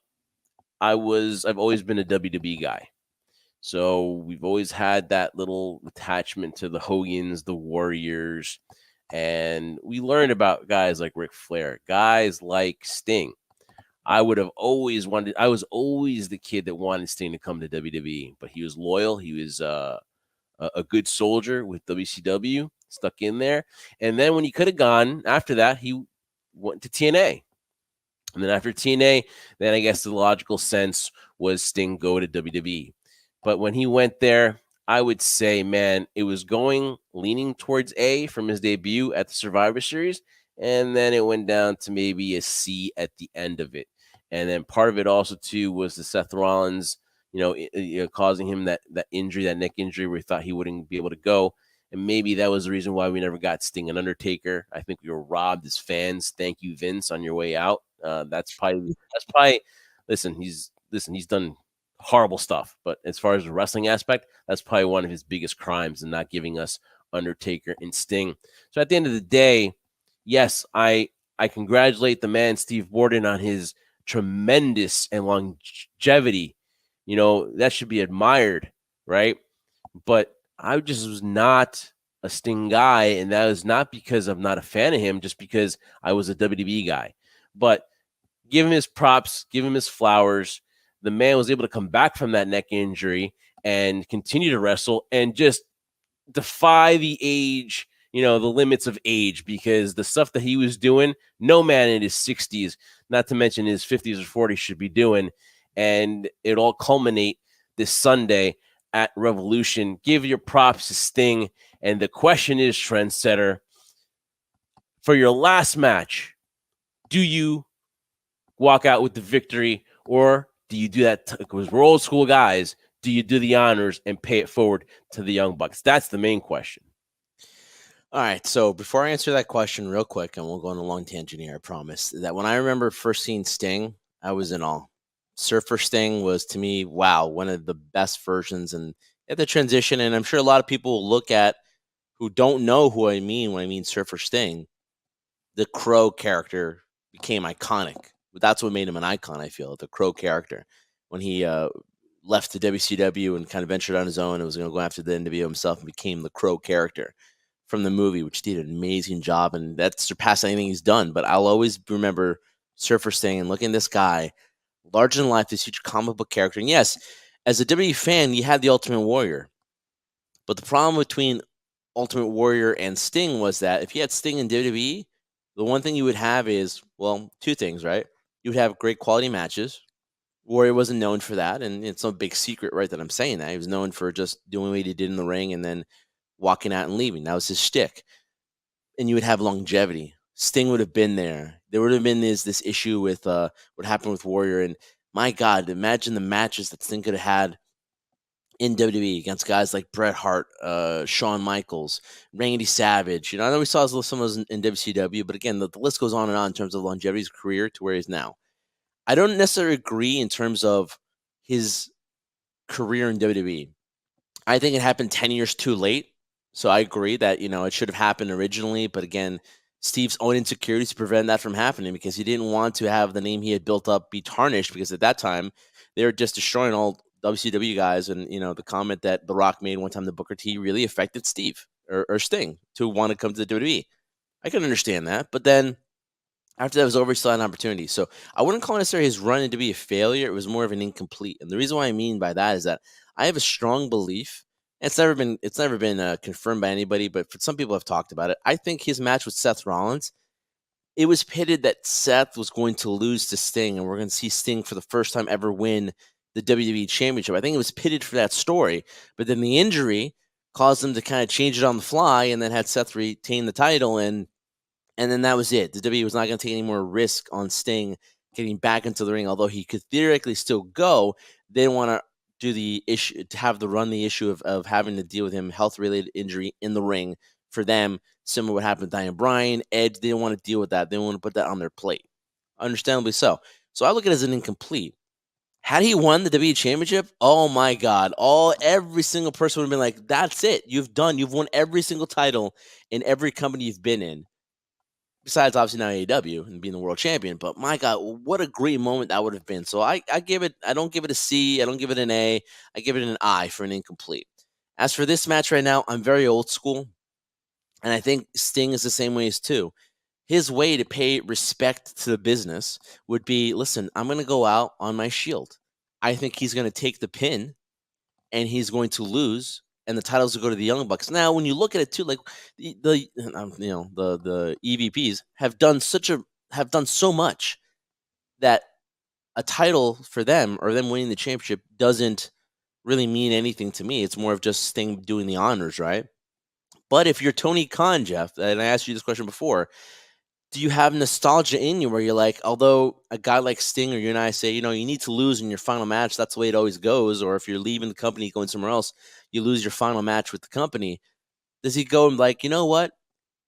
I've always been a WWE guy. So we've always had that little attachment to the Hogans, the Warriors, and we learned about guys like Ric Flair, guys like Sting. I was always the kid that wanted Sting to come to WWE, but he was loyal. He was a good soldier with WCW, stuck in there. And then when he could have gone after that, he went to TNA. And then after TNA, then I guess the logical sense was Sting go to WWE. But when he went there, I would say, man, it was leaning towards A from his debut at the Survivor Series. And then it went down to maybe a C at the end of it. And then part of it also, too, was the Seth Rollins, causing him that injury, that neck injury where he thought he wouldn't be able to go. And maybe that was the reason why we never got Sting and Undertaker. I think we were robbed as fans. Thank you, Vince, on your way out. That's probably. He's done horrible stuff, but as far as the wrestling aspect, that's probably one of his biggest crimes in not giving us Undertaker and Sting. So at the end of the day, yes, I congratulate the man Steve Borden on his tremendous and longevity. That should be admired, right? But I just was not a Sting guy, and that was not because I'm not a fan of him, just because I was a WWE guy. But give him his props, give him his flowers. The man was able to come back from that neck injury and continue to wrestle and just defy the age, the limits of age, because the stuff that he was doing, no man in his 60s, not to mention his 50s or 40s, should be doing. And it all culminate this Sunday at Revolution. Give your props to Sting. And the question is, Trendsetter, for your last match, do you walk out with the victory, or do you do that? Because we're old school guys. Do you do the honors and pay it forward to the Young Bucks? That's the main question. All right. So before I answer that question real quick, and we'll go on a long tangent here, I promise, that when I remember first seeing Sting, I was in awe. Surfer Sting was, to me, wow, one of the best versions. And at the transition, and I'm sure a lot of people will look at who don't know who I mean when I mean Surfer Sting, the Crow character became iconic. That's what made him an icon, I feel, the Crow character. When he left the WCW and kind of ventured on his own and was going to go after the NWO himself and became the Crow character from the movie, which did an amazing job, and that surpassed anything he's done. But I'll always remember Surfer Sting and looking at this guy, larger than life, this huge comic book character. And yes, as a WWE fan, you had the Ultimate Warrior. But the problem between Ultimate Warrior and Sting was that if you had Sting in WWE, the one thing you would have is, well, two things, right? You would have great quality matches. Warrior wasn't known for that, and it's no big secret, right, that I'm saying that. He was known for just doing what he did in the ring and then walking out and leaving. That was his shtick. And you would have longevity. Sting would have been there. There would have been this issue with what happened with Warrior. And my God, imagine the matches that Sting could have had in WWE against guys like Bret Hart, Shawn Michaels, Randy Savage. I know we saw some of those in WCW, but again, the list goes on and on in terms of longevity of his career to where he is now. I don't necessarily agree in terms of his career in WWE. I think it happened 10 years too late. So I agree that, it should have happened originally. But again, Steve's own insecurities prevent that from happening because he didn't want to have the name he had built up be tarnished, because at that time they were just destroying all WCW guys. And, the comment that The Rock made one time to Booker T really affected Steve or Sting to want to come to the WWE. I can understand that. But then after that was over, he still had an opportunity. So I wouldn't call necessarily his run into be a failure. It was more of an incomplete. And the reason why I mean by that is that I have a strong belief. It's never been confirmed by anybody, but for some people have talked about it. I think his match with Seth Rollins, it was pitted that Seth was going to lose to Sting, and we're going to see Sting for the first time ever win the WWE Championship. I think it was pitted for that story, but then the injury caused them to kind of change it on the fly, and then had Seth retain the title, and then that was it. The WWE was not going to take any more risk on Sting getting back into the ring, although he could theoretically still go. They didn't want to do the issue to have the issue of having to deal with him health-related injury in the ring for them, similar to what happened with Daniel Bryan. Edge, they didn't want to deal with that. They didn't want to put that on their plate. Understandably so. So I look at it as an incomplete. Had he won the WWE Championship, oh my God, every single person would have been like, that's it. You've won every single title in every company you've been in. Besides, obviously, now AEW and being the world champion. But my God, what a great moment that would have been. So I don't give it a C. I don't give it an A. I give it an I for an incomplete. As for this match right now, I'm very old school. And I think Sting is the same way as too. His way to pay respect to the business would be, listen, I'm going to go out on my shield. I think he's going to take the pin and he's going to lose, and the titles will go to the Young Bucks. Now, when you look at it too, like the EVPs have done so much that a title for them or them winning the championship doesn't really mean anything to me. It's more of just Sting doing the honors, right? But if you're Tony Khan, Jeff, and I asked you this question before, do you have nostalgia in you where you're like, although a guy like Sting or you and I say, you need to lose in your final match, that's the way it always goes, or if you're leaving the company going somewhere else, you lose your final match with the company. does he go and like, you know what?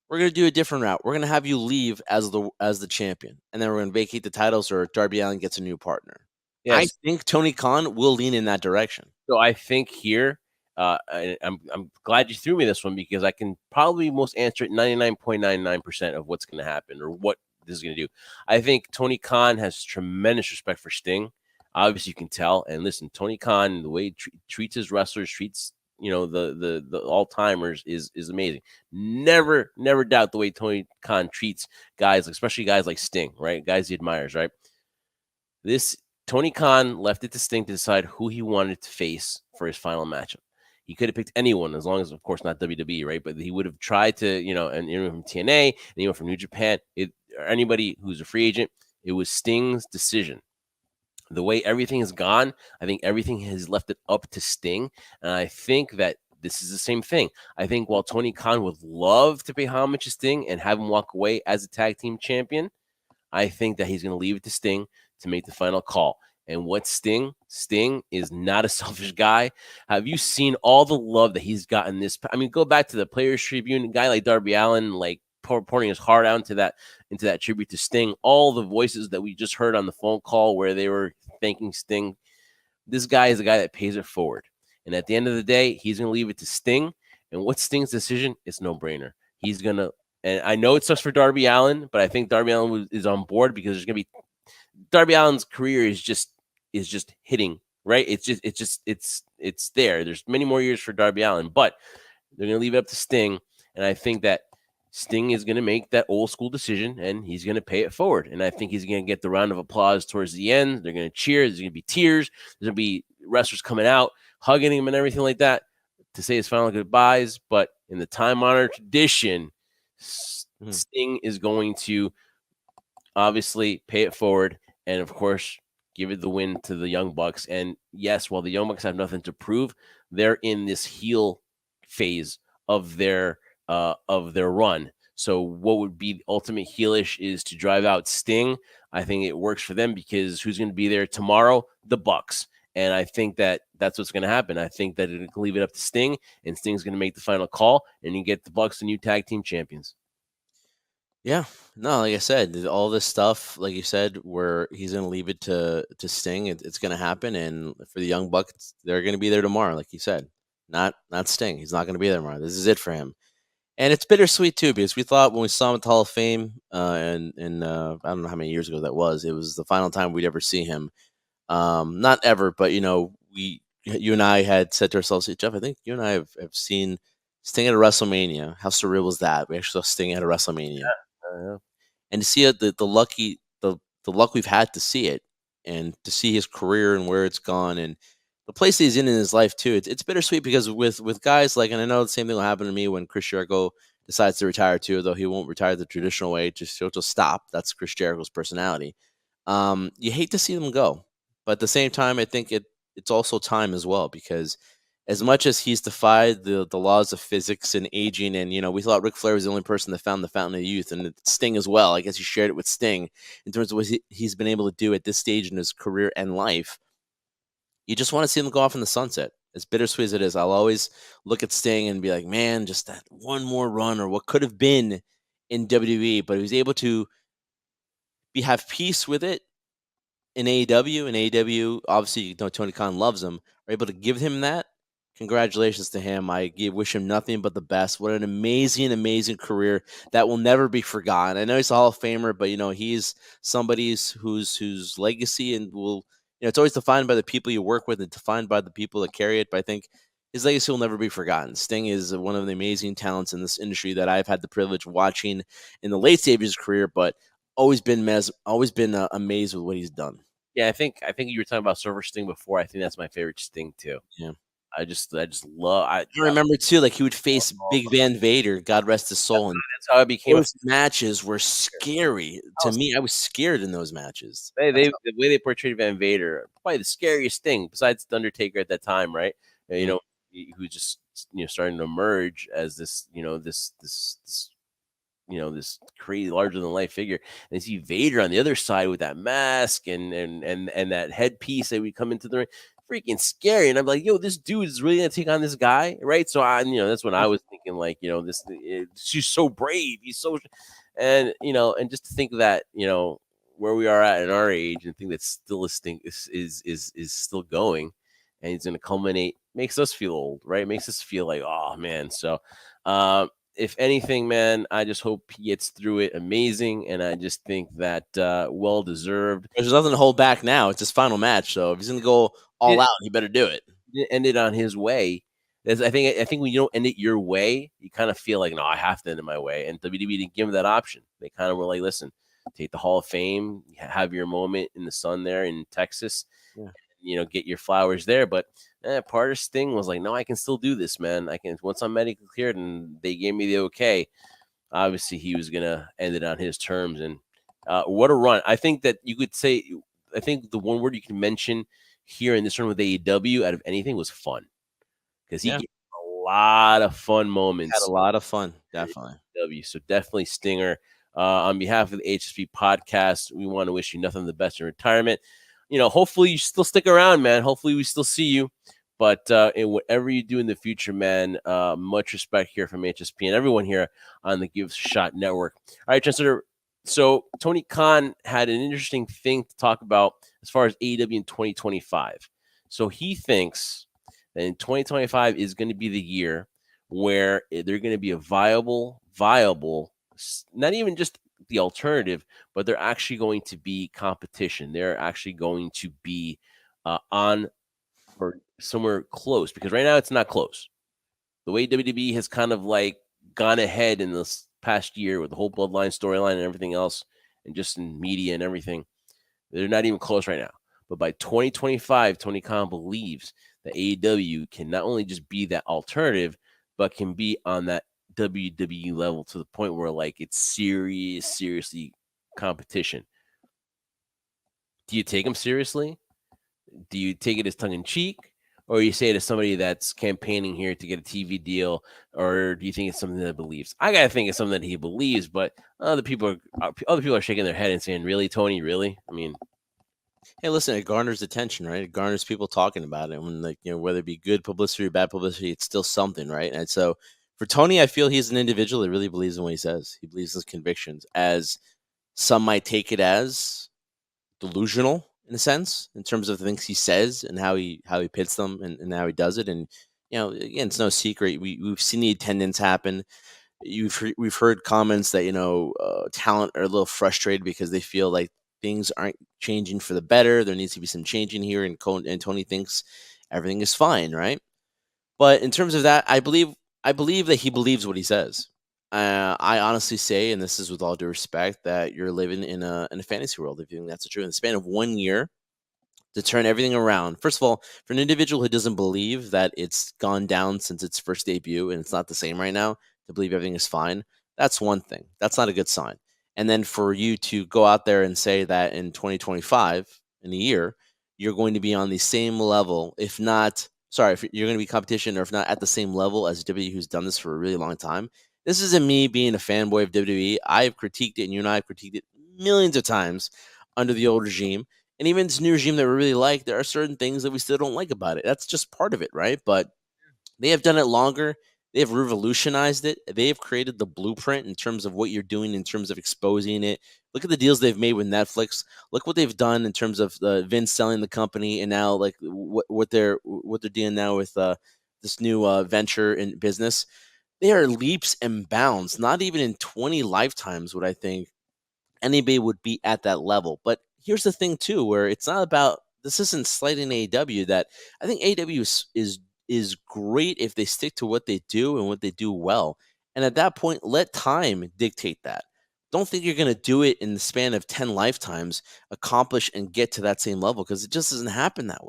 We're gonna do a different route. We're gonna have you leave as the champion, and then we're gonna vacate the titles, or Darby Allin gets a new partner. I Yes. think Tony Khan will lean in that direction. So I think here, I'm glad you threw me this one because I can probably most answer it 99.99% of what's going to happen or what this is going to do. I think Tony Khan has tremendous respect for Sting. Obviously, you can tell. And listen, Tony Khan, the way he treats his wrestlers, treats the all timers is amazing. Never doubt the way Tony Khan treats guys, especially guys like Sting, right? Guys he admires, right? This Tony Khan left it to Sting to decide who he wanted to face for his final matchup. He could have picked anyone, as long as, of course, not WWE, right? But he would have tried to, and anyone from TNA, anyone from New Japan, or anybody who's a free agent. It was Sting's decision. The way everything has gone, I think everything has left it up to Sting, and I think that this is the same thing. I think while Tony Khan would love to pay homage to Sting and have him walk away as a tag team champion, I think that he's going to leave it to Sting to make the final call. And what Sting? Sting is not a selfish guy. Have you seen all the love that he's gotten this? I mean, go back to the Players Tribune. A guy like Darby Allin, like pouring his heart out into that tribute to Sting. All the voices that we just heard on the phone call where they were thanking Sting. This guy is a guy that pays it forward. And at the end of the day, he's going to leave it to Sting. And what's Sting's decision? It's no brainer. He's going to. And I know it sucks for Darby Allin, but I think Darby Allin is on board because there's going to be Darby Allin's career is just hitting, right. It's there. There's many more years for Darby Allin, but they're going to leave it up to Sting, and I think that Sting is going to make that old school decision, and he's going to pay it forward. And I think he's going to get the round of applause towards the end. They're going to cheer. There's going to be tears. There's going to be wrestlers coming out, hugging him, and everything like that to say his final goodbyes. But in the time-honored tradition, Sting is going to obviously pay it forward and, of course, give it the win to the Young Bucks. And yes, while the Young Bucks have nothing to prove, they're in this heel phase of their run. So what would be ultimate heelish is to drive out Sting. I think it works for them because who's going to be there tomorrow? The Bucks. And I think that that's what's going to happen. I think that it'll leave it up to Sting, and Sting's going to make the final call, and you get the Bucks the new tag team champions. Yeah, no, like I said, all this stuff, like you said, where he's going to leave it to Sting, it's going to happen. And for the Young Bucks, they're going to be there tomorrow, like you said. Not Sting. He's not going to be there tomorrow. This is it for him. And it's bittersweet too, because we thought when we saw him at the Hall of Fame, and I don't know how many years ago that was. It was the final time we'd ever see him. Not ever, but you and I had said to ourselves, hey, Jeff, I think you and I have seen Sting at a WrestleMania. How surreal was that? We actually saw Sting at a WrestleMania. Yeah. And to see it, the luck we've had to see it, and to see his career and where it's gone, and the place he's in his life too. It's bittersweet because with guys like, and I know the same thing will happen to me when Chris Jericho decides to retire too, though he won't retire the traditional way. He'll just stop. That's Chris Jericho's personality. You hate to see them go, but at the same time, I think it's also time as well, because as much as he's defied the laws of physics and aging, and we thought Ric Flair was the only person that found the fountain of youth, and Sting as well. I guess he shared it with Sting in terms of what he's been able to do at this stage in his career and life. You just want to see him go off in the sunset. As bittersweet as it is, I'll always look at Sting and be like, man, just that one more run, or what could have been in WWE, but he was able to have peace with it in AEW. And AEW, obviously, Tony Khan loves him. Are able to give him that. Congratulations to him. I wish him nothing but the best. What an amazing, amazing career that will never be forgotten. I know he's a Hall of Famer, but he's somebody whose legacy and will, it's always defined by the people you work with and defined by the people that carry it. But I think his legacy will never be forgotten. Sting is one of the amazing talents in this industry that I've had the privilege of watching in the late stages of his career, but always been amazed with what he's done. Yeah, I think you were talking about Silver Sting before. I think that's my favorite Sting too. Yeah. I just love. I remember too, like he would face Big Van Vader, God rest his soul, and that's how I became. Those matches were scary to me. I was scared in those matches. The way they portrayed Van Vader, probably the scariest thing besides the Undertaker at that time, right? Who just starting to emerge as this this crazy larger than life figure, and you see Vader on the other side with that mask and that headpiece that would come into the ring. Freaking scary. And I'm like, yo, this dude is really gonna take on this guy, right? So that's when I was thinking thinking like, she's so brave. He's so, and and just to think that where we are at in our age and think that still is still going, and he's going to culminate makes us feel old, right? Makes us feel like, oh man. So, if anything, man, I just hope he gets through it amazing, and I just think that well deserved. There's nothing to hold back now. It's his final match, so if he's gonna go all out, he better do it. End it on his way. I think when you don't end it your way, you kind of feel like, no, I have to end it my way. And WWE didn't give him that option. They kind of were like, listen, take the Hall of Fame, have your moment in the sun there in Texas, get your flowers there. But part of Sting was like, no, I can still do this, man. I can, once I'm medically cleared and they gave me the okay. Obviously, he was gonna end it on his terms. And what a run! I think that you could say. I think the one word you can mention here in this run with AEW out of anything was fun, because he gave a lot of fun moments. Had a lot of fun, definitely. AEW, so definitely Stinger. On behalf of the HSP podcast, we want to wish you nothing but the best in retirement. Hopefully you still stick around, man. Hopefully we still see you. But in whatever you do in the future, man, much respect here from HSP and everyone here on the Give Us a Shot Network. All right, Trendsetter. So Tony Khan had an interesting thing to talk about as far as AEW in 2025. So he thinks that in 2025 is going to be the year where they're going to be a viable, not even just the alternative, but they're actually going to be competition. They're actually going to be on or somewhere close, because right now it's not close. The way WWE has kind of like gone ahead in this past year with the whole bloodline storyline and everything else, and just in media and everything, they're not even close right now. But by 2025, Tony Khan believes that AEW can not only just be that alternative, but can be on that WWE level to the point where like it's seriously competition. Do you take them seriously? Do you take it as tongue in cheek? Or you say to somebody that's campaigning here to get a TV deal, or do you think it's something that believes? I gotta think it's something that he believes, but other people are shaking their head and saying, "Really, Tony? Really?" I mean, hey, listen, it garners attention, right? It garners people talking about it. When whether it be good publicity or bad publicity, it's still something, right? And so for Tony, I feel he's an individual that really believes in what he says. He believes in his convictions, as some might take it as delusional in a sense, in terms of the things he says and how he pits them and how he does it. And again, it's no secret. We've seen the attendance happen. We've heard comments that talent are a little frustrated because they feel like things aren't changing for the better. There needs to be some change in here, and Tony thinks everything is fine, right? But in terms of that, I believe that he believes what he says. I honestly say, and this is with all due respect, that you're living in a fantasy world if you think that's true. In the span of 1 year, to turn everything around. First of all, for an individual who doesn't believe that it's gone down since its first debut and it's not the same right now, to believe everything is fine, that's one thing. That's not a good sign. And then for you to go out there and say that in 2025, in a year, you're going to be on the same level, if you're going to be competition, or if not at the same level as WWE, who's done this for a really long time. This isn't me being a fanboy of WWE. I've critiqued it, and you and I have critiqued it millions of times under the old regime. And even this new regime that we really like, there are certain things that we still don't like about it. That's just part of it, right? But they have done it longer. They have revolutionized it. They have created the blueprint in terms of what you're doing, in terms of exposing it. Look at the deals they've made with Netflix. Look what they've done in terms of Vince selling the company, and now like what they're doing now with this new venture in business. They are leaps and bounds. Not even in 20 lifetimes would I think anybody would be at that level. But here's the thing too, where it's not about, this isn't slighting AEW. That I think AEW is great if they stick to what they do and what they do well. And at that point, let time dictate that. Don't think you're going to do it in the span of 10 lifetimes, accomplish and get to that same level, because it just doesn't happen that way.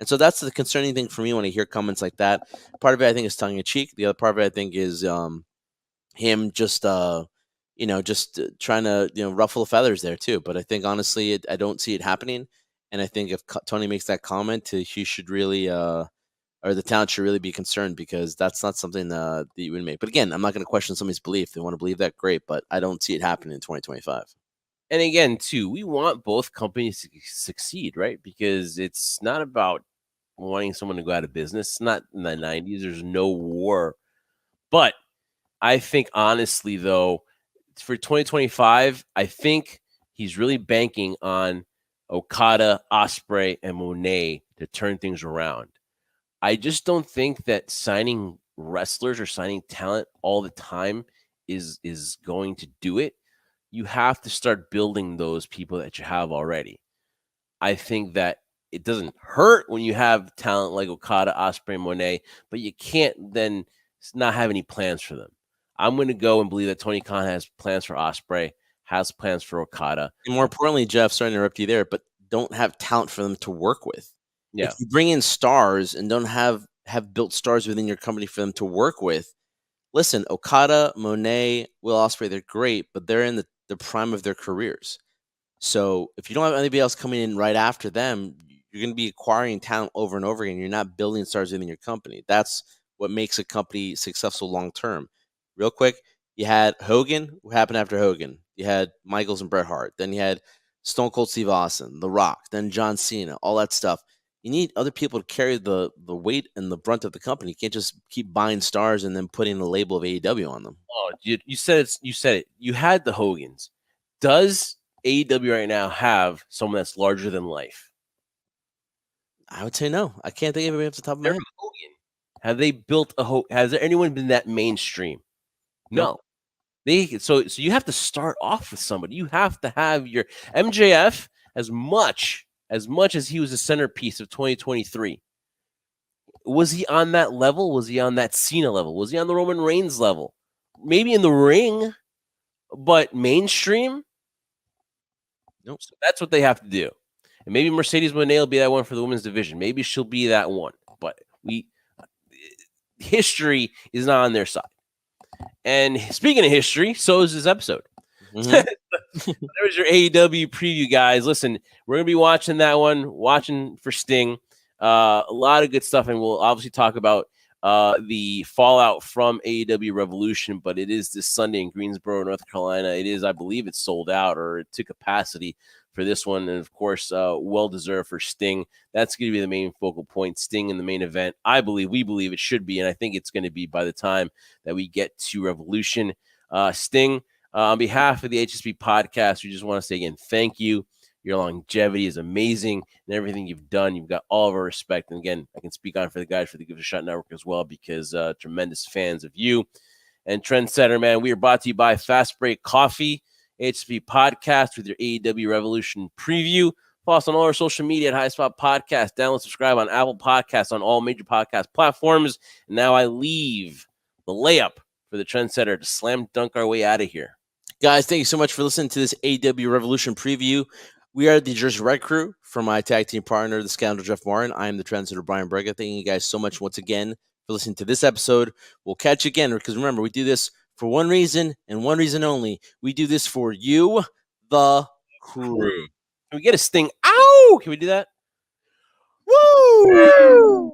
And so that's the concerning thing for me when I hear comments like that. Part of it, I think, is tongue in cheek. The other part of it, I think, is him just trying to ruffle the feathers there too. But I think honestly, I don't see it happening. And I think if Tony makes that comment, he should really, or the talent should really be concerned, because that's not something that you would make. But again, I'm not going to question somebody's belief. If they want to believe that, great. But I don't see it happening in 2025. And again, too, we want both companies to succeed, right? Because it's not about wanting someone to go out of business. It's not in the 90s. There's no war. But I think honestly, though, for 2025, I think he's really banking on Okada, Ospreay, and Monet to turn things around. I just don't think that signing wrestlers or signing talent all the time is going to do it. You have to start building those people that you have already. I think that it doesn't hurt when you have talent like Okada, Ospreay, Monet, but you can't then not have any plans for them. I'm going to go and believe that Tony Khan has plans for Ospreay, has plans for Okada. And more importantly, Jeff, sorry to interrupt you there, but don't have talent for them to work with. Yeah. If you bring in stars and don't have built stars within your company for them to work with, listen, Okada, Monet, Will Ospreay, they're great, but they're in the prime of their careers. So if you don't have anybody else coming in right after them, you're going to be acquiring talent over and over again. You're not building stars within your company. That's what makes a company successful long term. Real quick, you had Hogan. What happened after Hogan? You had Michaels and Bret Hart. Then you had Stone Cold Steve Austin, The Rock, then John Cena, all that stuff. You need other people to carry the weight and the brunt of the company. You can't just keep buying stars and then putting the label of AEW on them. Oh, you said it. You said it. You had the Hogans. Does AEW right now have someone that's larger than life? I would say no. I can't think of anybody off the top of my head. Hogan. Have they built a Has there anyone been that mainstream? No. So you have to start off with somebody. You have to have your MJF as much as he was the centerpiece of 2023. Was he on that level? Was he on that Cena level? Was he on the Roman Reigns level? Maybe in the ring, but mainstream? Nope. So that's what they have to do. And maybe Mercedes Moné will be that one for the women's division. Maybe she'll be that one. But history is not on their side. And speaking of history, so is this episode. Mm-hmm. There was your AEW preview, guys. Listen, we're going to be watching that one, watching for Sting. A lot of good stuff, and we'll obviously talk about the fallout from AEW Revolution, but it is this Sunday in Greensboro, North Carolina. It is, I believe it's sold out or to capacity for this one, and of course, well-deserved for Sting. That's going to be the main focal point, Sting in the main event. We believe it should be, and I think it's going to be by the time that we get to Revolution. Sting, on behalf of the HSP podcast, we just want to say again, thank you. Your longevity is amazing, and everything you've done, you've got all of our respect. And again, I can speak on for the guys for the Give It a Shot Network as well, because tremendous fans of you. And Trendsetter, man, we are brought to you by Fast Break Coffee, HSP podcast with your AEW Revolution preview. Follow us on all our social media at High Spot Podcast. Download, subscribe on Apple Podcasts, on all major podcast platforms. And now I leave the layup for the Trendsetter to slam dunk our way out of here. Guys, thank you so much for listening to this AEW Revolution preview. We are the Jersey Red Crew. For my tag team partner, the Scoundrel Jeff Martin, I am the Trendsetter Brian Brega. Thank you guys so much once again for listening to this episode. We'll catch you again, because remember, we do this for one reason and one reason only. We do this for you, the crew. Can we get a Sting? Ow! Can we do that? Woo!